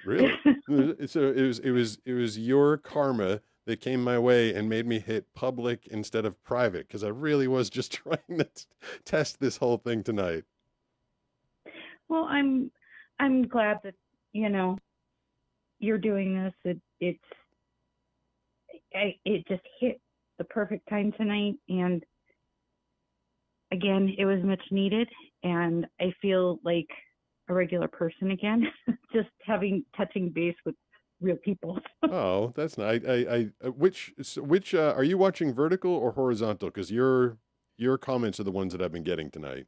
Really? So it was your karma that came my way and made me hit public instead of private, because I really was just trying to test this whole thing tonight. Well, I'm glad that, you're doing this. It just hit the perfect time tonight, and again, it was much needed, and I feel like a regular person again, just touching base with real people. Oh, that's nice. Which are you watching, vertical or horizontal? Because your comments are the ones that I've been getting tonight.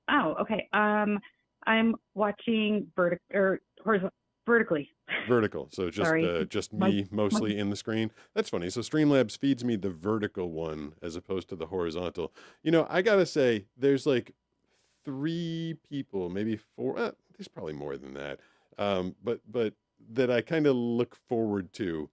Oh, okay. I'm watching vertically. Vertical. So just me mostly in the screen. That's funny. So Streamlabs feeds me the vertical one as opposed to the horizontal. I gotta say, there's like 3 people, maybe 4. There's probably more than that. But that I kind of look forward to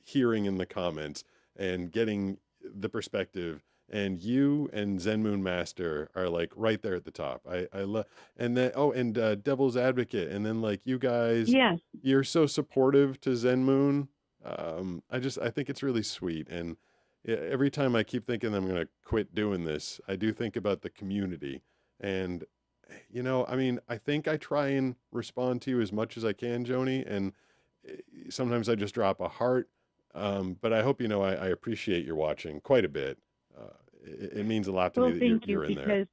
hearing in the comments and getting the perspective. And you and Zen Moon Master are like right there at the top. I love, and then and Devil's Advocate, and then like you guys, yes, you're so supportive to Zen Moon. I think it's really sweet. And every time I keep thinking I'm gonna quit doing this, I do think about the community. And I think I try and respond to you as much as I can, Joni. And sometimes I just drop a heart. But I hope I appreciate your watching quite a bit. It means a lot to me that you're in there.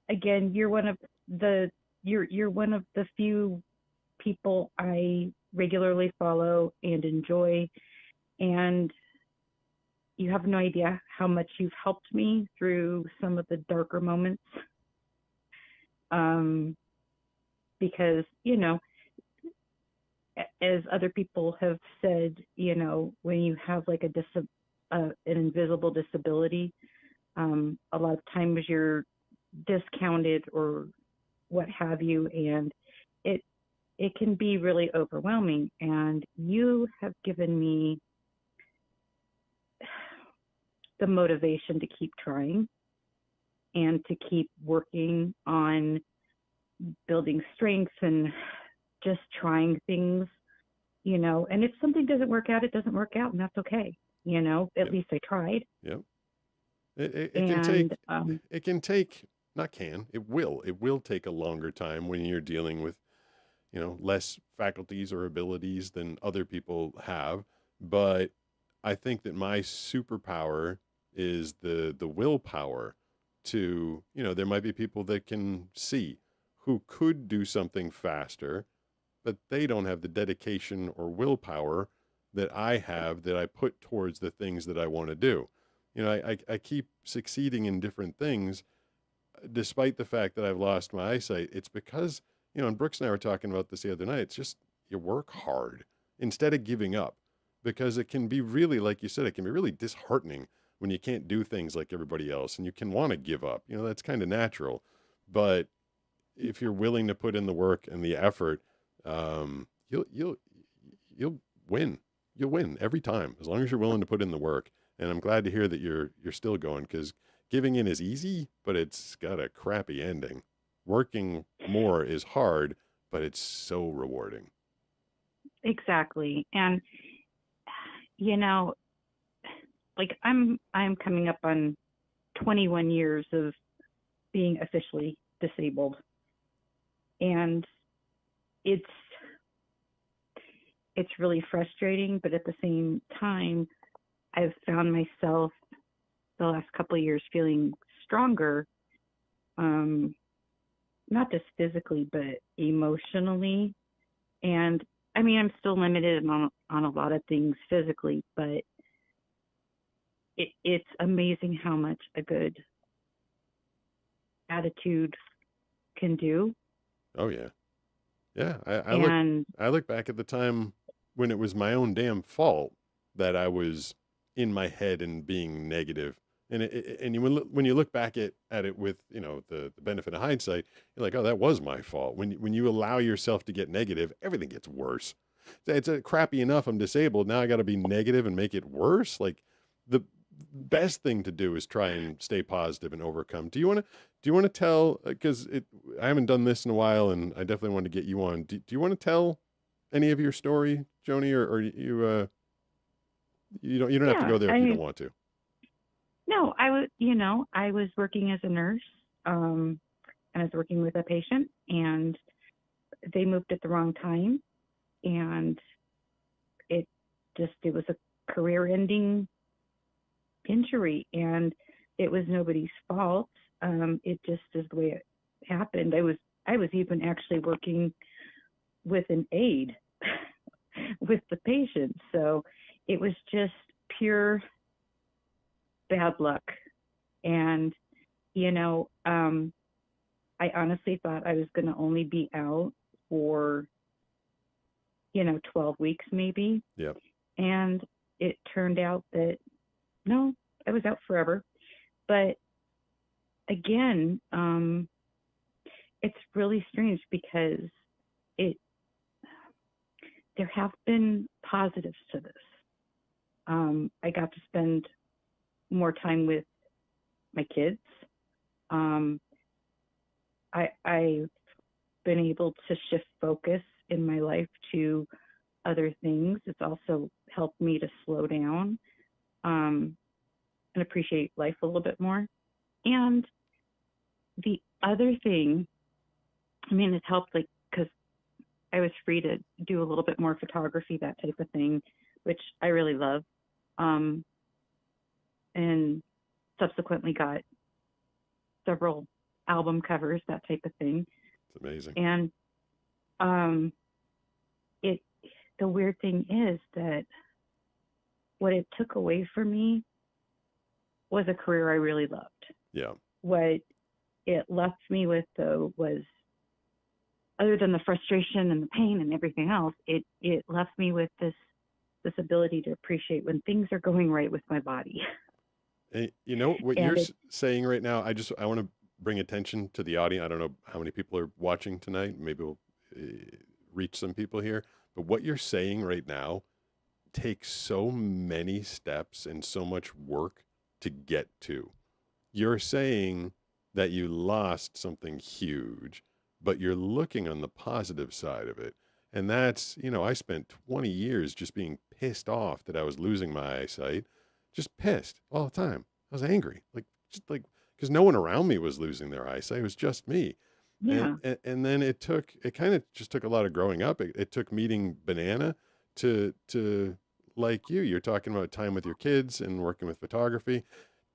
Because you're one of the few people I regularly follow and enjoy, and you have no idea how much you've helped me through some of the darker moments. Because as other people have said, when you have like an invisible disability, a lot of times you're discounted or what have you, and it can be really overwhelming. And you have given me the motivation to keep trying and to keep working on building strength and just trying things, and if something doesn't work out, it doesn't work out, and that's okay. At least I tried. Yep. It will take a longer time when you're dealing with, less faculties or abilities than other people have. But I think that my superpower is the willpower to, there might be people that can see who could do something faster, but they don't have the dedication or willpower that I have, that I put towards the things that I want to do. I keep succeeding in different things, despite the fact that I've lost my eyesight. It's because, and Brooks and I were talking about this the other night, it's just you work hard instead of giving up, because it can be really, like you said, it can be really disheartening when you can't do things like everybody else, and you can want to give up. That's kind of natural. But if you're willing to put in the work and the effort, you'll win. You'll win every time, as long as you're willing to put in the work. And I'm glad to hear that you're still going, because giving in is easy, but it's got a crappy ending. Working more is hard, but it's so rewarding. Exactly. And like I'm coming up on 21 years of being officially disabled, and it's really frustrating, but at the same time, I've found myself the last couple of years feeling stronger, not just physically, but emotionally. And I mean, I'm still limited on a lot of things physically, but it's amazing how much a good attitude can do. Oh yeah. Yeah. And I look back at the time when it was my own damn fault that I was in my head and being negative. And when you look back at it with, the benefit of hindsight, you're like, oh, that was my fault. When you allow yourself to get negative, everything gets worse. It's crappy enough I'm disabled. Now I got to be negative and make it worse. Like, the best thing to do is try and stay positive and overcome. Do you want to tell, because I haven't done this in a while, and I definitely want to get you on. Do you want to tell any of your story, Joni, or you don't have to go there if you don't want to. No, I was working as a nurse, and I was working with a patient, and they moved at the wrong time, and it was a career-ending injury, and it was nobody's fault. It just is the way it happened. I was even actually working with an aide with the patient, so it was just pure bad luck. And I honestly thought I was going to only be out for 12 weeks maybe. Yep. And it turned out that no, I was out forever. But again, it's really strange because there have been positives to this. I got to spend more time with my kids. I've been able to shift focus in my life to other things. It's also helped me to slow down and appreciate life a little bit more. And the other thing, it's helped, like, because I was free to do a little bit more photography, that type of thing, which I really love. And subsequently got several album covers, that type of thing. It's amazing. And the weird thing is that what it took away from me was a career I really loved. Yeah. What it left me with, though, was, other than the frustration and the pain and everything else, it left me with this ability to appreciate when things are going right with my body. And what you're saying right now, I want to bring attention to the audience. I don't know how many people are watching tonight. Maybe we'll reach some people here. But what you're saying right now takes so many steps and so much work to get to. You're saying that you lost something huge, but you're looking on the positive side of it. And that's, I spent 20 years just being pissed off that I was losing my eyesight, just pissed all the time. I was angry, because no one around me was losing their eyesight. It was just me. Yeah. And then it kind of just took a lot of growing up. It took meeting Banana to like you're talking about time with your kids and working with photography.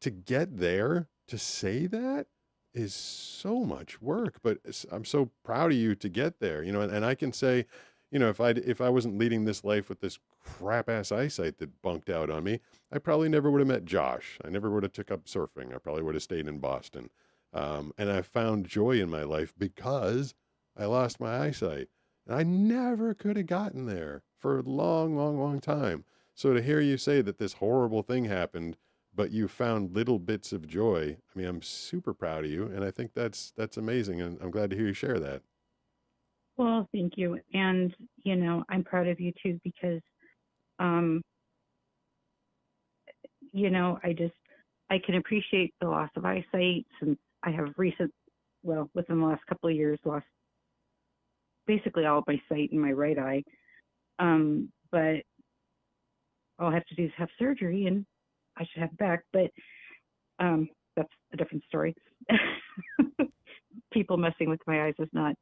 To get there, to say that is so much work, but I'm so proud of you to get there, and I can say, if I wasn't leading this life with this crap ass eyesight that bunked out on me, I probably never would have met Josh. I never would have took up surfing. I probably would have stayed in Boston. And I found joy in my life because I lost my eyesight. And I never could have gotten there for a long, long, long time. So to hear you say that this horrible thing happened, but you found little bits of joy, I'm super proud of you. And I think that's amazing. And I'm glad to hear you share that. Well, thank you. And, I'm proud of you too, because, I can appreciate the loss of eyesight since I have within the last couple of years, lost basically all of my sight in my right eye. But all I have to do is have surgery and I should have it back. But that's a different story. People messing with my eyes is not,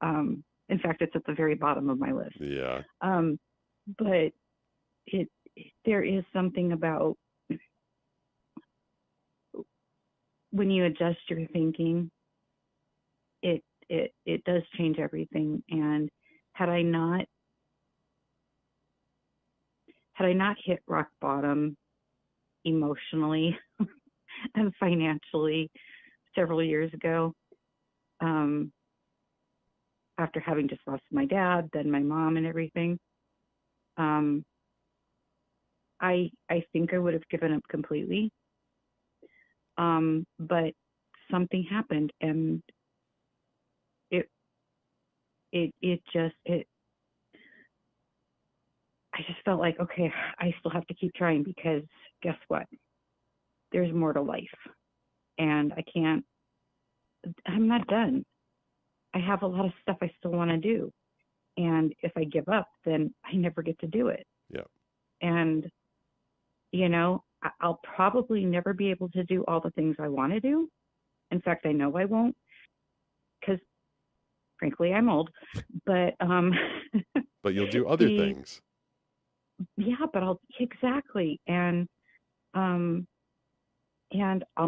in fact, it's at the very bottom of my list. Yeah. But there is something about when you adjust your thinking, it does change everything. And had I not hit rock bottom emotionally and financially several years ago. After having just lost my dad, then my mom and everything. I think I would have given up completely. But something happened, and I just felt like, okay, I still have to keep trying, because guess what? There's more to life, and I'm not done. I have a lot of stuff I still want to do. And if I give up, then I never get to do it. Yeah. And, I'll probably never be able to do all the things I want to do. In fact, I know I won't, because frankly, I'm old. But but you'll do other things. Yeah, but exactly. And I'll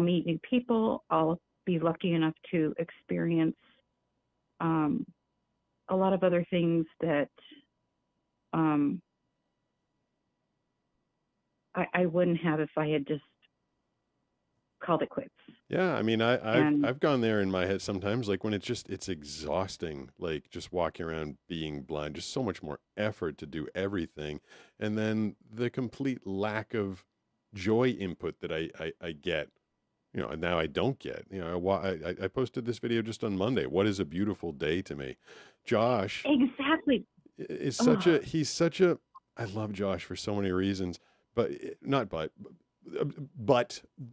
meet new people. I'll be lucky enough to experience a lot of other things that I wouldn't have if I had just called it quits. Yeah, I mean, I've gone there in my head sometimes, like when it's exhausting, like just walking around being blind, just so much more effort to do everything, and then the complete lack of joy input that I get, and now I don't get. I posted this video just on Monday. What is a beautiful day to me? Josh Exactly is I love Josh for so many reasons, but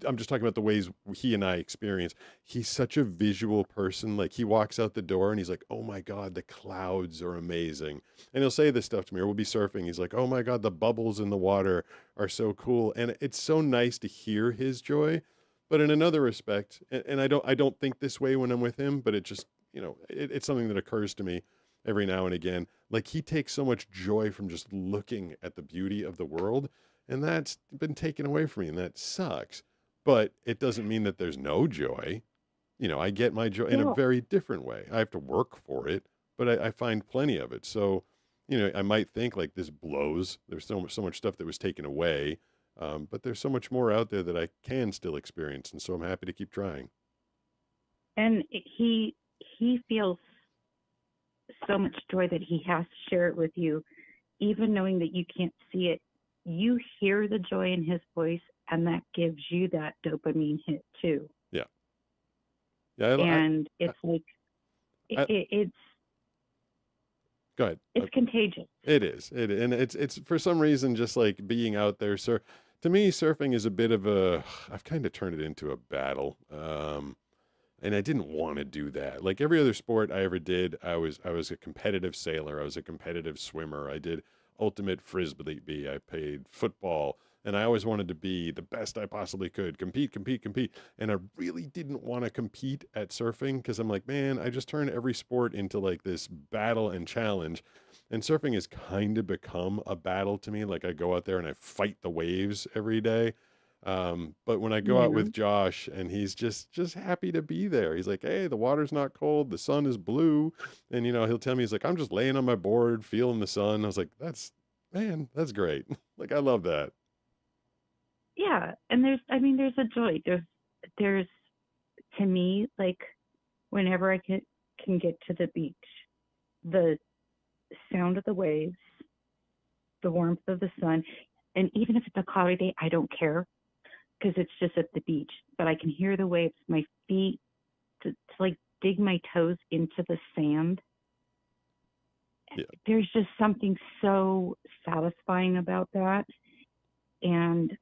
I'm just talking about the ways he and I experience. He's such a visual person. Like, he walks out the door and he's like, oh my God, the clouds are amazing. And he'll say this stuff to me, or we'll be surfing. He's like, oh my God, the bubbles in the water are so cool. And it's so nice to hear his joy. But in another respect, and I don't think this way when I'm with him, but it just, it's something that occurs to me every now and again. Like, he takes so much joy from just looking at the beauty of the world. And that's been taken away from me, and that sucks. But it doesn't mean that there's no joy. I get my joy in a very different way. I have to work for it, but I find plenty of it. So, I might think like this blows. There's so much stuff that was taken away, but there's so much more out there that I can still experience, and so I'm happy to keep trying. And he feels so much joy that he has to share it with you, even knowing that you can't see it. You hear the joy in his voice, and that gives you that dopamine hit too. Yeah. It's like, it's go ahead. It's contagious. It is. And it's for some reason, just like being out there. To me, surfing is a bit of I've kind of turned it into a battle. And I didn't want to do that. Like every other sport I ever did, I was a competitive sailor. I was a competitive swimmer. I did ultimate frisbee. I played football, and I always wanted to be the best I possibly could. Compete. And I really didn't want to compete at surfing, because I'm like, man, I just turned every sport into like this battle and challenge. And surfing has kind of become a battle to me. Like, I go out there and I fight the waves every day. But when I go out with Josh, and he's just happy to be there, he's like, hey, the water's not cold, the sun is blue. And, he'll tell me, he's like, I'm just laying on my board, feeling the sun. I was like, that's great. Like, I love that. Yeah. And there's a joy. There's, to me, like, whenever I can get to the beach, the sound of the waves, the warmth of the sun, and even if it's a cloudy day, I don't care, because it's just at the beach, but I can hear the waves, my feet, to like dig my toes into the sand. Yeah. There's just something so satisfying about that. And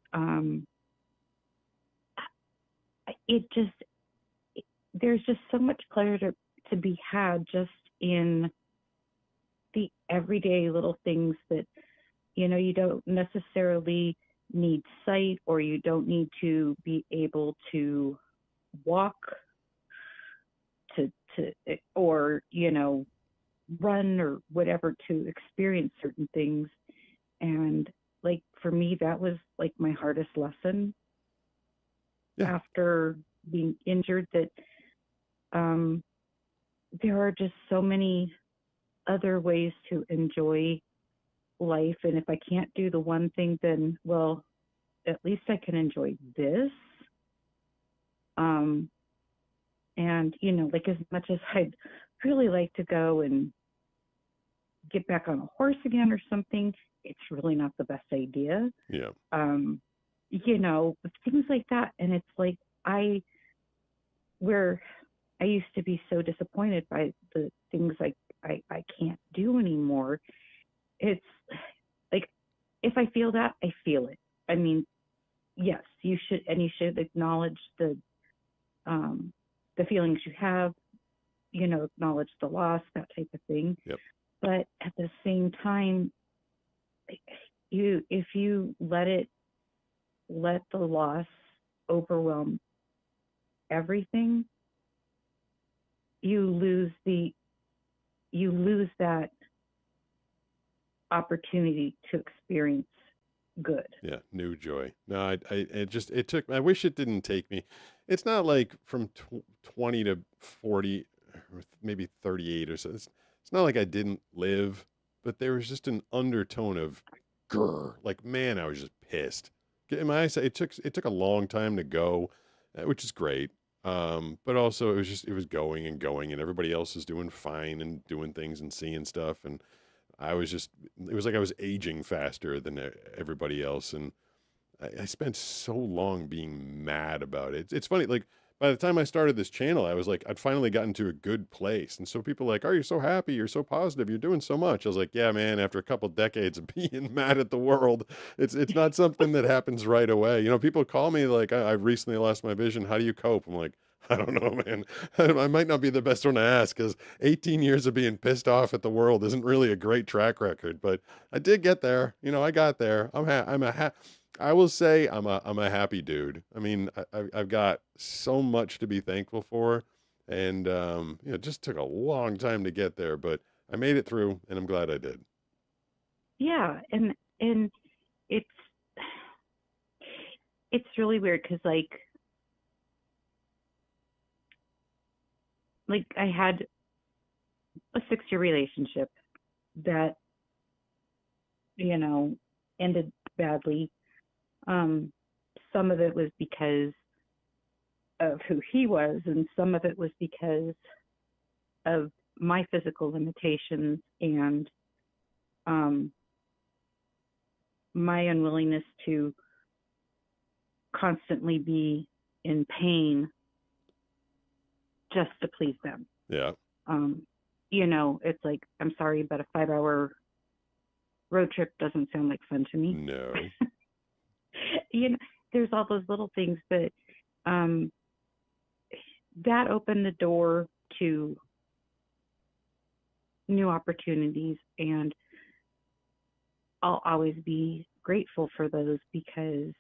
there's just so much pleasure to be had just in the everyday little things that, you don't necessarily need sight, or you don't need to be able to walk to or run or whatever to experience certain things. And like, for me, that was like my hardest lesson after being injured, that there are just so many other ways to enjoy life. And if I can't do the one thing, then, well, at least I can enjoy this. And, like as much as I'd really like to go and get back on a horse again or something, it's really not the best idea. Yeah. Things like that. And it's like where I used to be so disappointed by the things I can't do anymore. It's like, if I feel that, I feel it. I mean, yes, you should acknowledge the feelings you have, acknowledge the loss, that type of thing. Yep. But at the same time, if you let the loss overwhelm everything, you lose that opportunity to experience good. Yeah, new joy. No, I wish it didn't take me. It's not like from 20 to 40, or maybe 38 or so. It's not like I didn't live, but there was just an undertone of grr. Like, man, I was just pissed. In my eyes, it took a long time to go, which is great. But also it was going and going, and everybody else is doing fine and doing things and seeing stuff, and it was like I was aging faster than everybody else. And I spent so long being mad about it. It's funny, like by the time I started this channel, I was like, I'd finally gotten to a good place. And so people were like, oh, you're so happy. You're so positive. You're doing so much. I was like, yeah, man, after a couple decades of being mad at the world, it's not something that happens right away. People call me like, I've recently lost my vision. How do you cope? I'm like, I don't know, man. I might not be the best one to ask, because 18 years of being pissed off at the world isn't really a great track record, but I did get there. I got there. I will say I'm a happy dude. I mean, I've got so much to be thankful for, and it just took a long time to get there, but I made it through, and I'm glad I did. Yeah, and it's really weird because like I had a 6-year relationship that ended badly. Some of it was because of who he was, and some of it was because of my physical limitations and my unwillingness to constantly be in pain just to please them. Yeah. It's like, I'm sorry, but a 5-hour road trip doesn't sound like fun to me. No. There's all those little things, but that opened the door to new opportunities, and I'll always be grateful for those, because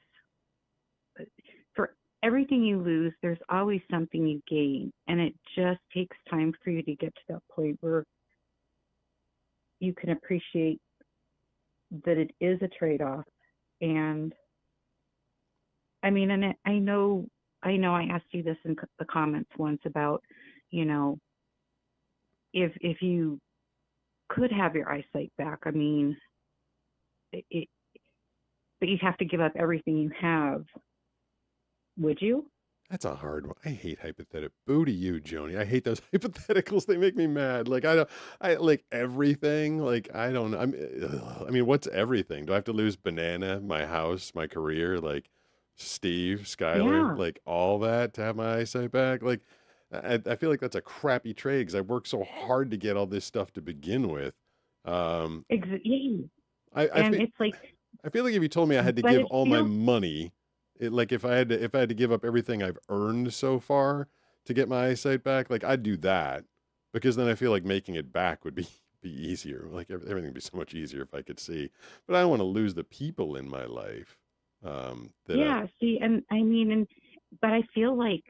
for everything you lose, there's always something you gain, and it just takes time for you to get to that point where you can appreciate that it is a trade-off. And I mean, and I know I asked you this in the comments once about, if you could have your eyesight back, I mean, but you'd have to give up everything you have. Would you? That's a hard one. I hate hypothetical. Boo to you, Joni. I hate those hypotheticals. They make me mad. Like, I like everything. Like, I don't know. I mean, what's everything? Do I have to lose Banana, my house, my career, like Steve, Skylar, Yeah. like all that to have my eyesight back? Like, I feel like that's a crappy trade, because I worked so hard to get all this stuff to begin with. Yeah. I And feel, it's like, I feel like if you told me I had to but give it all my feels, money, like if I had to give up everything I've earned so far to get my eyesight back, like I'd do that, because then I feel like making it back would be easier. Like everything would be so much easier if I could see. But I don't want to lose the people in my life. yeah, see, and I mean, but I feel like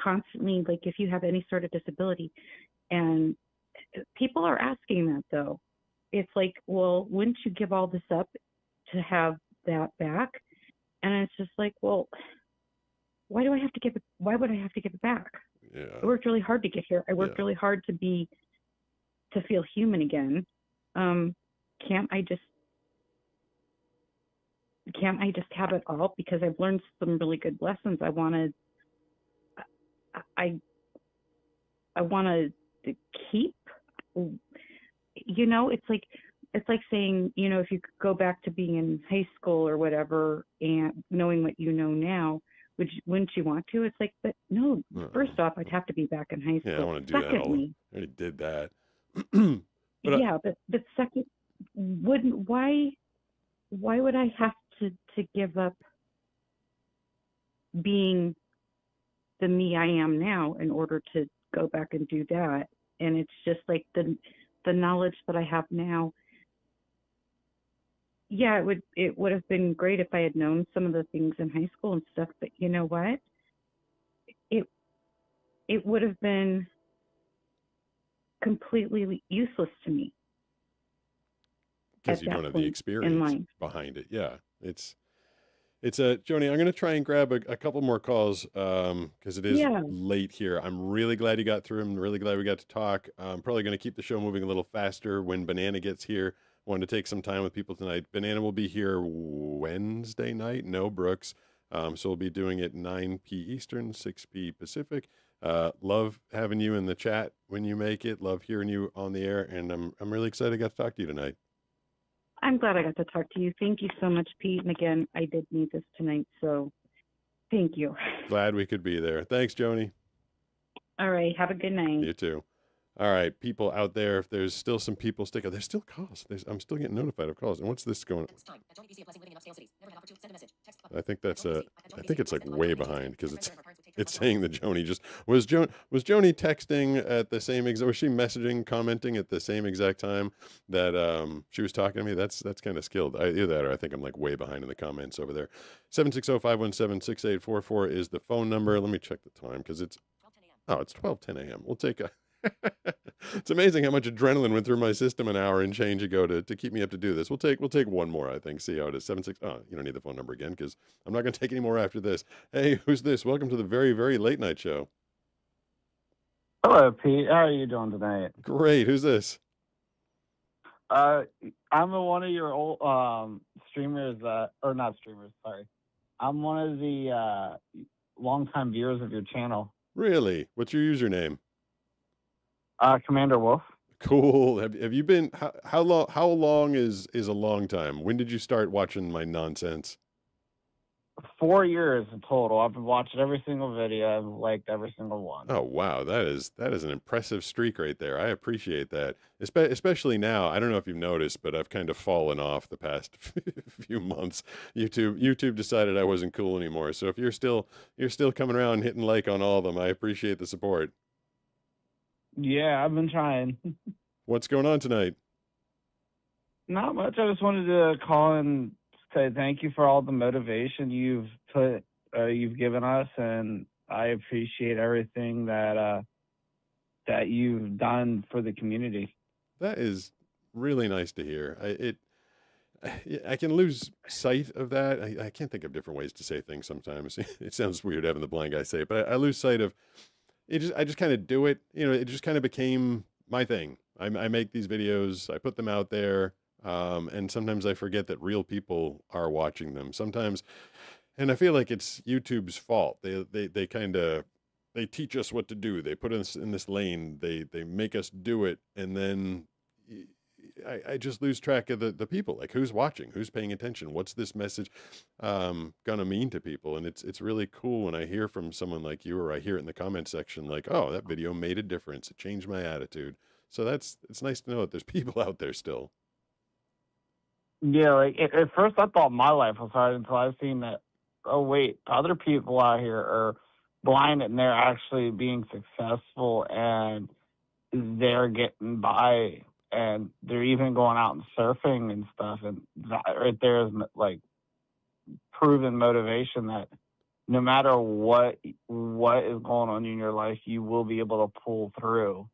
constantly, like if you have any sort of disability, and people are asking that though, it's like, well, wouldn't you give all this up to have that back? And it's just like, well, why would I have to give it back? Yeah. I worked really hard to get here. I worked really hard to feel human again. Can't I just have it all? Because I've learned some really good lessons. I I want to keep. You know, it's like saying, you know, if you could go back to being in high school or whatever and knowing what you know now, wouldn't you want to? It's like, but no, first off, I'd have to be back in high school. Yeah, I want to do that. I already did that. But yeah, but second, why would I have to give up being the me I am now in order to go back and do that? And it's just like the knowledge that I have now. Yeah, it would have been great if I had known some of the things in high school and stuff, but you know what? It would have been completely useless to me. Because you don't have the experience behind it. Yeah, it's Joni, I'm going to try and grab a couple more calls because it is late here. I'm really glad you got through. I'm really glad we got to talk. I'm probably going to keep the show moving a little faster when Banana gets here. Wanted to take some time with people tonight. Banana will be here Wednesday night. No, Brooks. So we'll be doing it 9 p. Eastern, 6 p. Pacific. Love having you in the chat when you make it. Love hearing you on the air. And I'm really excited I got to talk to you tonight. I'm glad I got to talk to you. Thank you so much, Pete. And again, I did need this tonight, so thank you. Glad we could be there. Thanks, Joni. All right. Have a good night. You too. All right, people out there, if there's still some people stick out, there's still calls. I'm still getting notified of calls. And what's this going on? I think that's I think it's like way behind because it's saying that Joni just was Joni texting at the same exact, was she messaging, commenting at the same exact time that she was talking to me? That's kind of skilled. Either that or I think I'm like way behind in the comments over there. 760-517-6844 is the phone number. Let me check the time because it's 12:10 a.m. We'll take a it's amazing how much adrenaline went through my system an hour and change ago to keep me up to do this. We'll take one more, I think. See how it is. 76. Oh, you don't need the phone number again because I'm not going to take any more after this. Hey, who's this? Welcome to the very, very late night show. Hello, Pete. How are you doing tonight? Great. Who's this? I'm one of your old streamers, or not streamers. Sorry, I'm one of the longtime viewers of your channel. Really? What's your username? Commander Wolf. Cool. Have you been? How long is a long time? When did you start watching my nonsense? 4 years in total. I've been watching every single video. I've liked every single one. Oh wow, that is an impressive streak right there. I appreciate that. Especially now. I don't know if you've noticed, but I've kind of fallen off the past few months. YouTube decided I wasn't cool anymore. So if you're still coming around hitting like on all of them, I appreciate the support. Yeah, I've been trying. What's going on tonight? Not much. I just wanted to call and say thank you for all the motivation you've given us, and I appreciate everything that you've done for the community. That is really nice to hear. I can lose sight of that. I can't think of different ways to say things sometimes. It sounds weird having the blind guy say it, but I lose sight of it. I just kind of do it. You know, it just kind of became my thing. I make these videos, I put them out there, and sometimes I forget that real people are watching them. Sometimes, and I feel like it's YouTube's fault. They kind of teach us what to do. They put us in this lane. They make us do it, and then I just lose track of the people, like who's watching, who's paying attention, what's this message gonna mean to people. And it's really cool when I hear from someone like you, or I hear it in the comment section, like, oh, that video made a difference, it changed my attitude. So it's nice to know that there's people out there still. Yeah, like at first I thought my life was hard until I've seen that, oh wait, other people out here are blind and they're actually being successful and they're getting by. And they're even going out and surfing and stuff. And that right there is like proven motivation that no matter what is going on in your life, you will be able to pull through.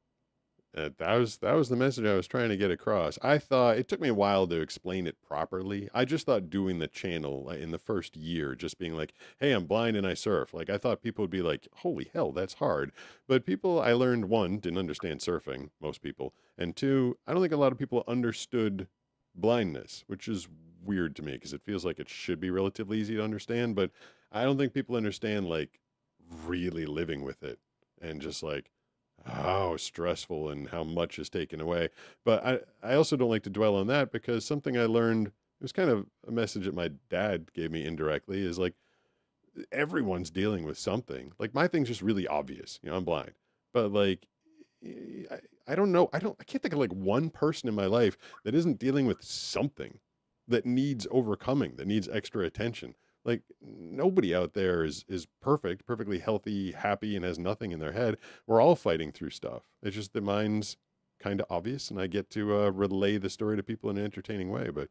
That was the message I was trying to get across. I thought it took me a while to explain it properly. I just thought doing the channel in the first year, just being like, hey, I'm blind and I surf. Like I thought people would be like, holy hell, that's hard. But people, I learned, one, didn't understand surfing, most people. And two, I don't think a lot of people understood blindness, which is weird to me because it feels like it should be relatively easy to understand. But I don't think people understand like really living with it and just like, how stressful and how much is taken away. But I also don't like to dwell on that, because something I learned, it was kind of a message that my dad gave me indirectly, is like, everyone's dealing with something. Like, my thing's just really obvious. I'm blind. But like, I don't know. I can't think of like one person in my life that isn't dealing with something that needs overcoming, that needs extra attention. Like, nobody out there is perfect, perfectly healthy, happy, and has nothing in their head. We're all fighting through stuff. It's just that mine's kind of obvious, and I get to relay the story to people in an entertaining way. But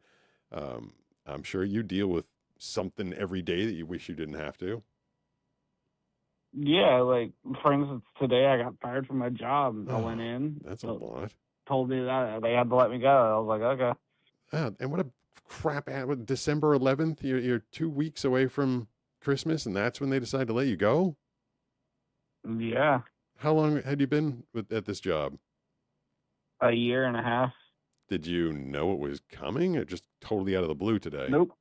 I'm sure you deal with something every day that you wish you didn't have to. Yeah, like for instance, today I got fired from my job. I went in. That's a lot. Told me that they had to let me go. I was like, okay. And what a crap! What, December 11th, you're 2 weeks away from Christmas, and that's when they decide to let you go. Yeah. How long had you been at this job? A year and a half. Did you know it was coming, or just totally out of the blue today? Nope.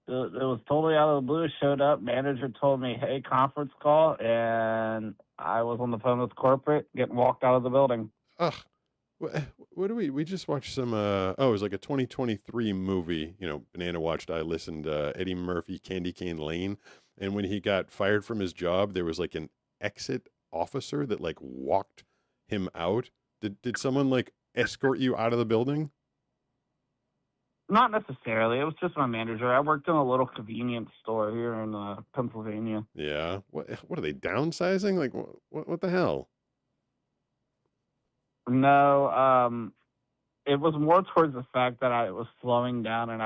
It was totally out of the blue. Showed up. Manager told me, "Hey, conference call," and I was on the phone with corporate, getting walked out of the building. Ugh. What do we just watched some? It was like a 2023 movie. Banana watched. I listened. Eddie Murphy, Candy Cane Lane, and when he got fired from his job, there was like an exit officer that like walked him out. Did someone like escort you out of the building? Not necessarily. It was just my manager. I worked in a little convenience store here in Pennsylvania. Yeah. What are they downsizing? Like what the hell? No, it was more towards the fact that I was slowing down and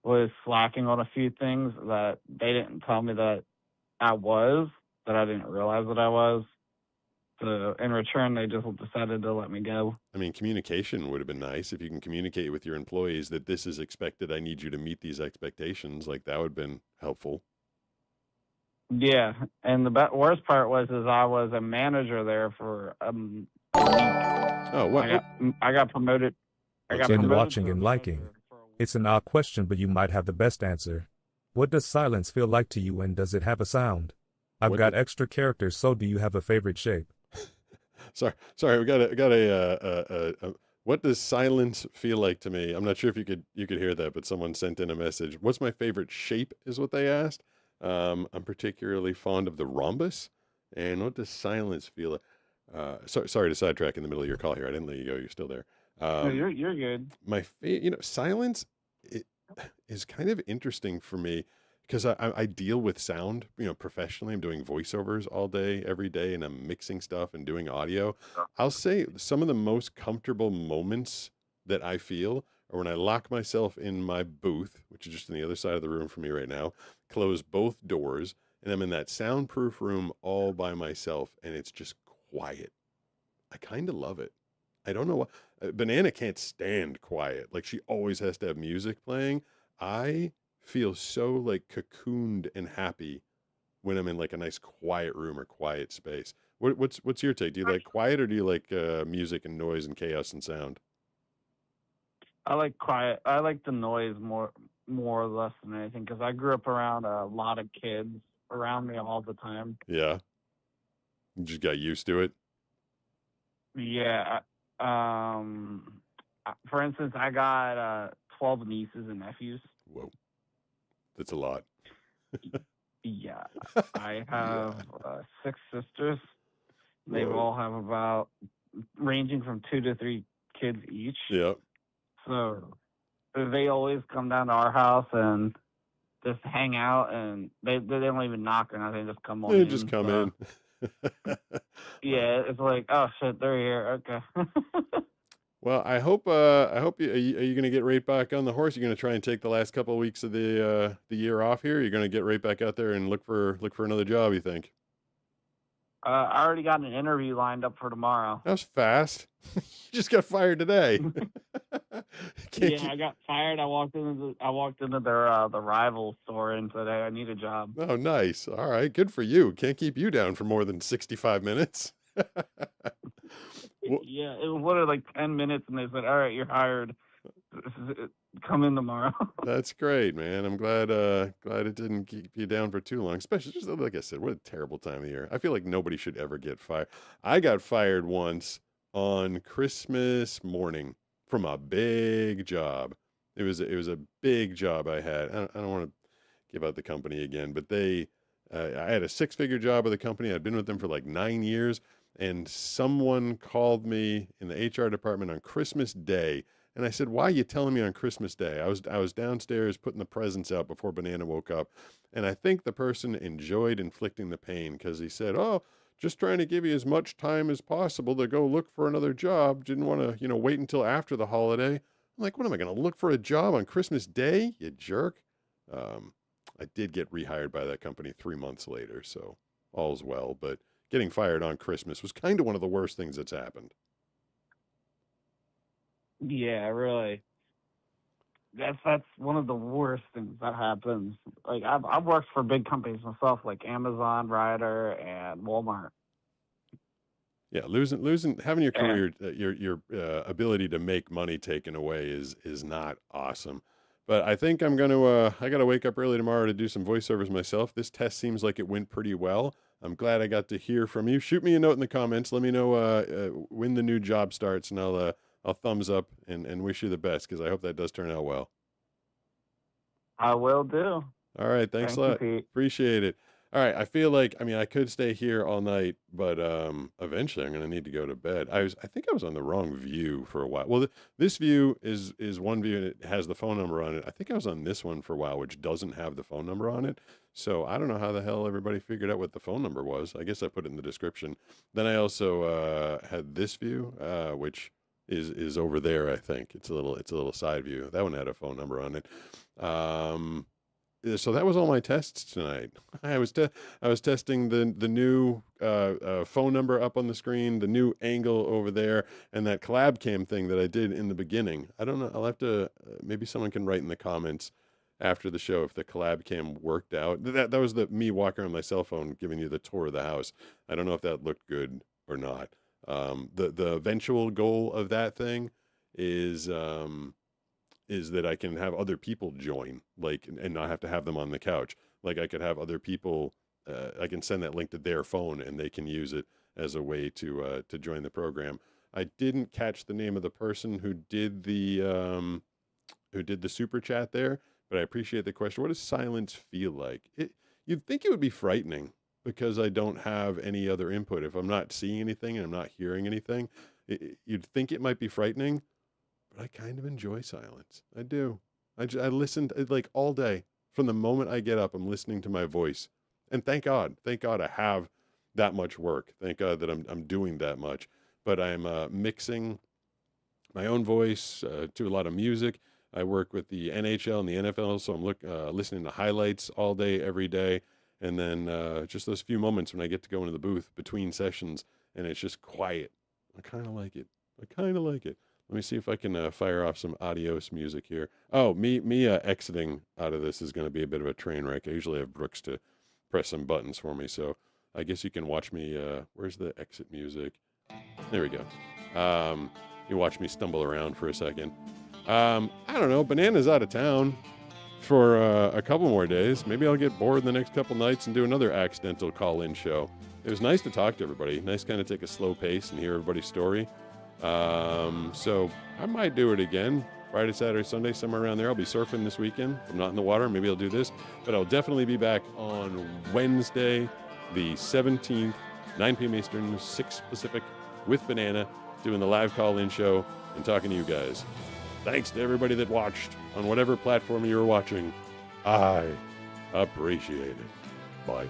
was slacking on a few things that they didn't tell me that I didn't realize that I was. So in return, they just decided to let me go. I mean, communication would have been nice. If you can communicate with your employees that this is expected, I need you to meet these expectations, like that would have been helpful. Yeah, and the worst part was I was a manager there for a week. Oh, what? I got promoted. In watching and liking. It's an odd question, but you might have the best answer. What does silence feel like to you, and does it have a sound? I've got extra characters, so do you have a favorite shape? Sorry, we got a what does silence feel like to me? I'm not sure if you could hear that, but someone sent in a message. What's my favorite shape is what they asked. I'm particularly fond of the rhombus. And what does silence feel like? Sorry to sidetrack in the middle of your call here. I didn't let you go. You're still there. No, you're good. Silence is kind of interesting for me, because I deal with sound, professionally. I'm doing voiceovers all day, every day, and I'm mixing stuff and doing audio. I'll say some of the most comfortable moments that I feel are when I lock myself in my booth, which is just on the other side of the room from me right now, close both doors, and I'm in that soundproof room all by myself, and it's just quiet. I kind of love it. I don't know why. Banana can't stand quiet. Like, she always has to have music playing. I feel so like cocooned and happy when I'm in like a nice quiet room or quiet space. What's your take? Do you like quiet, or do you like music and noise and chaos and sound? I like quiet. I like the noise more or less than anything, because I grew up around a lot of kids around me all the time. Yeah. You just got used to it. Yeah. For instance, I got 12 nieces and nephews. Whoa. That's a lot. Yeah. I have 6 sisters. They all have about ranging from 2 to 3 kids each. Yeah. So they always come down to our house and just hang out, and they don't even knock or nothing. They just come on in. They just come in. Yeah, it's like, oh shit, they're here. Okay. Well, I hope you are you going to get right back on the horse? You're going to try and take the last couple of weeks of the year off here? You're going to get right back out there and look for another job, you think? I already got an interview lined up for tomorrow. That was fast. You just got fired today. I got fired. I walked into their the rival store and said, "Hey, I need a job." Oh, nice. All right, good for you. Can't keep you down for more than 65 minutes. Yeah, it was literally like 10 minutes, and they said, "All right, you're hired." come in tomorrow. That's great, man. I'm glad it didn't keep you down for too long. Especially just like I said, what a terrible time of year. I feel like nobody should ever get fired. I got fired once on Christmas morning from a big job. It was a big job I had. I don't want to give out the company again, but I had a 6-figure job with the company. I'd been with them for like 9 years, and someone called me in the HR department on Christmas Day. And I said, why are you telling me on Christmas Day? I was downstairs putting the presents out before Banana woke up. And I think the person enjoyed inflicting the pain because he said, oh, just trying to give you as much time as possible to go look for another job. Didn't want to, wait until after the holiday. I'm like, what am I going to look for a job on Christmas Day? You jerk. I did get rehired by that company 3 months later, so all's well. But getting fired on Christmas was kind of one of the worst things that's happened. Yeah, really. That's one of the worst things that happens. Like I've worked for big companies myself, like Amazon, Ryder, and Walmart. Yeah, losing having your career, your ability to make money taken away is not awesome. But I think I got to wake up early tomorrow to do some voiceovers myself. This test seems like it went pretty well. I'm glad I got to hear from you. Shoot me a note in the comments. Let me know when the new job starts, and I'll thumbs up and wish you the best because I hope that does turn out well. I will do. All right, thanks a Thank you, lot. Pete. Appreciate it. All right, I feel like I could stay here all night, but eventually I'm going to need to go to bed. I think I was on the wrong view for a while. Well, this view is one view and it has the phone number on it. I think I was on this one for a while, which doesn't have the phone number on it. So I don't know how the hell everybody figured out what the phone number was. I guess I put it in the description. Then I also had this view, which is over there. I think it's a little side view. That one had a phone number on it. So that was all my tests tonight. I was testing the new phone number up on the screen, the new angle over there, and that collab cam thing that I did in the beginning. I don't know. I'll have to maybe someone can write in the comments after the show if the collab cam worked out. That was me walking around my cell phone giving you the tour of the house. I don't know if that looked good or not. The eventual goal of that thing is that I can have other people join, and not have to have them on the couch. Like I could have other people, I can send that link to their phone and they can use it as a way to join the program. I didn't catch the name of the person who did the super chat there, but I appreciate the question. What does silence feel like? You'd think it would be frightening because I don't have any other input. If I'm not seeing anything and I'm not hearing anything, you'd think it might be frightening. But I kind of enjoy silence. I do. I listened like all day. From the moment I get up, I'm listening to my voice. And thank God I have that much work. Thank God that I'm doing that much. But I'm mixing my own voice to a lot of music. I work with the NHL and the NFL, so I'm listening to highlights all day, every day. And then just those few moments when I get to go into the booth between sessions and it's just quiet. I kind of like it. Let me see if I can fire off some adios music here. Oh, me exiting out of this is going to be a bit of a train wreck. I usually have Brooks to press some buttons for me, so I guess you can watch me. Where's the exit music? There we go. You watch me stumble around for a second. I don't know. Banana's out of town for a couple more days. Maybe I'll get bored in the next couple nights and do another accidental call-in show. It was nice to talk to everybody. Nice kind of take a slow pace and hear everybody's story. So I might do it again. Friday, Saturday, Sunday, somewhere around there. I'll be surfing this weekend. If I'm not in the water, maybe I'll do this. But I'll definitely be back on Wednesday, the 17th, 9 p.m. Eastern, 6 Pacific, with Banana, doing the live call-in show and talking to you guys. Thanks to everybody that watched on whatever platform you were watching. I appreciate it. Bye.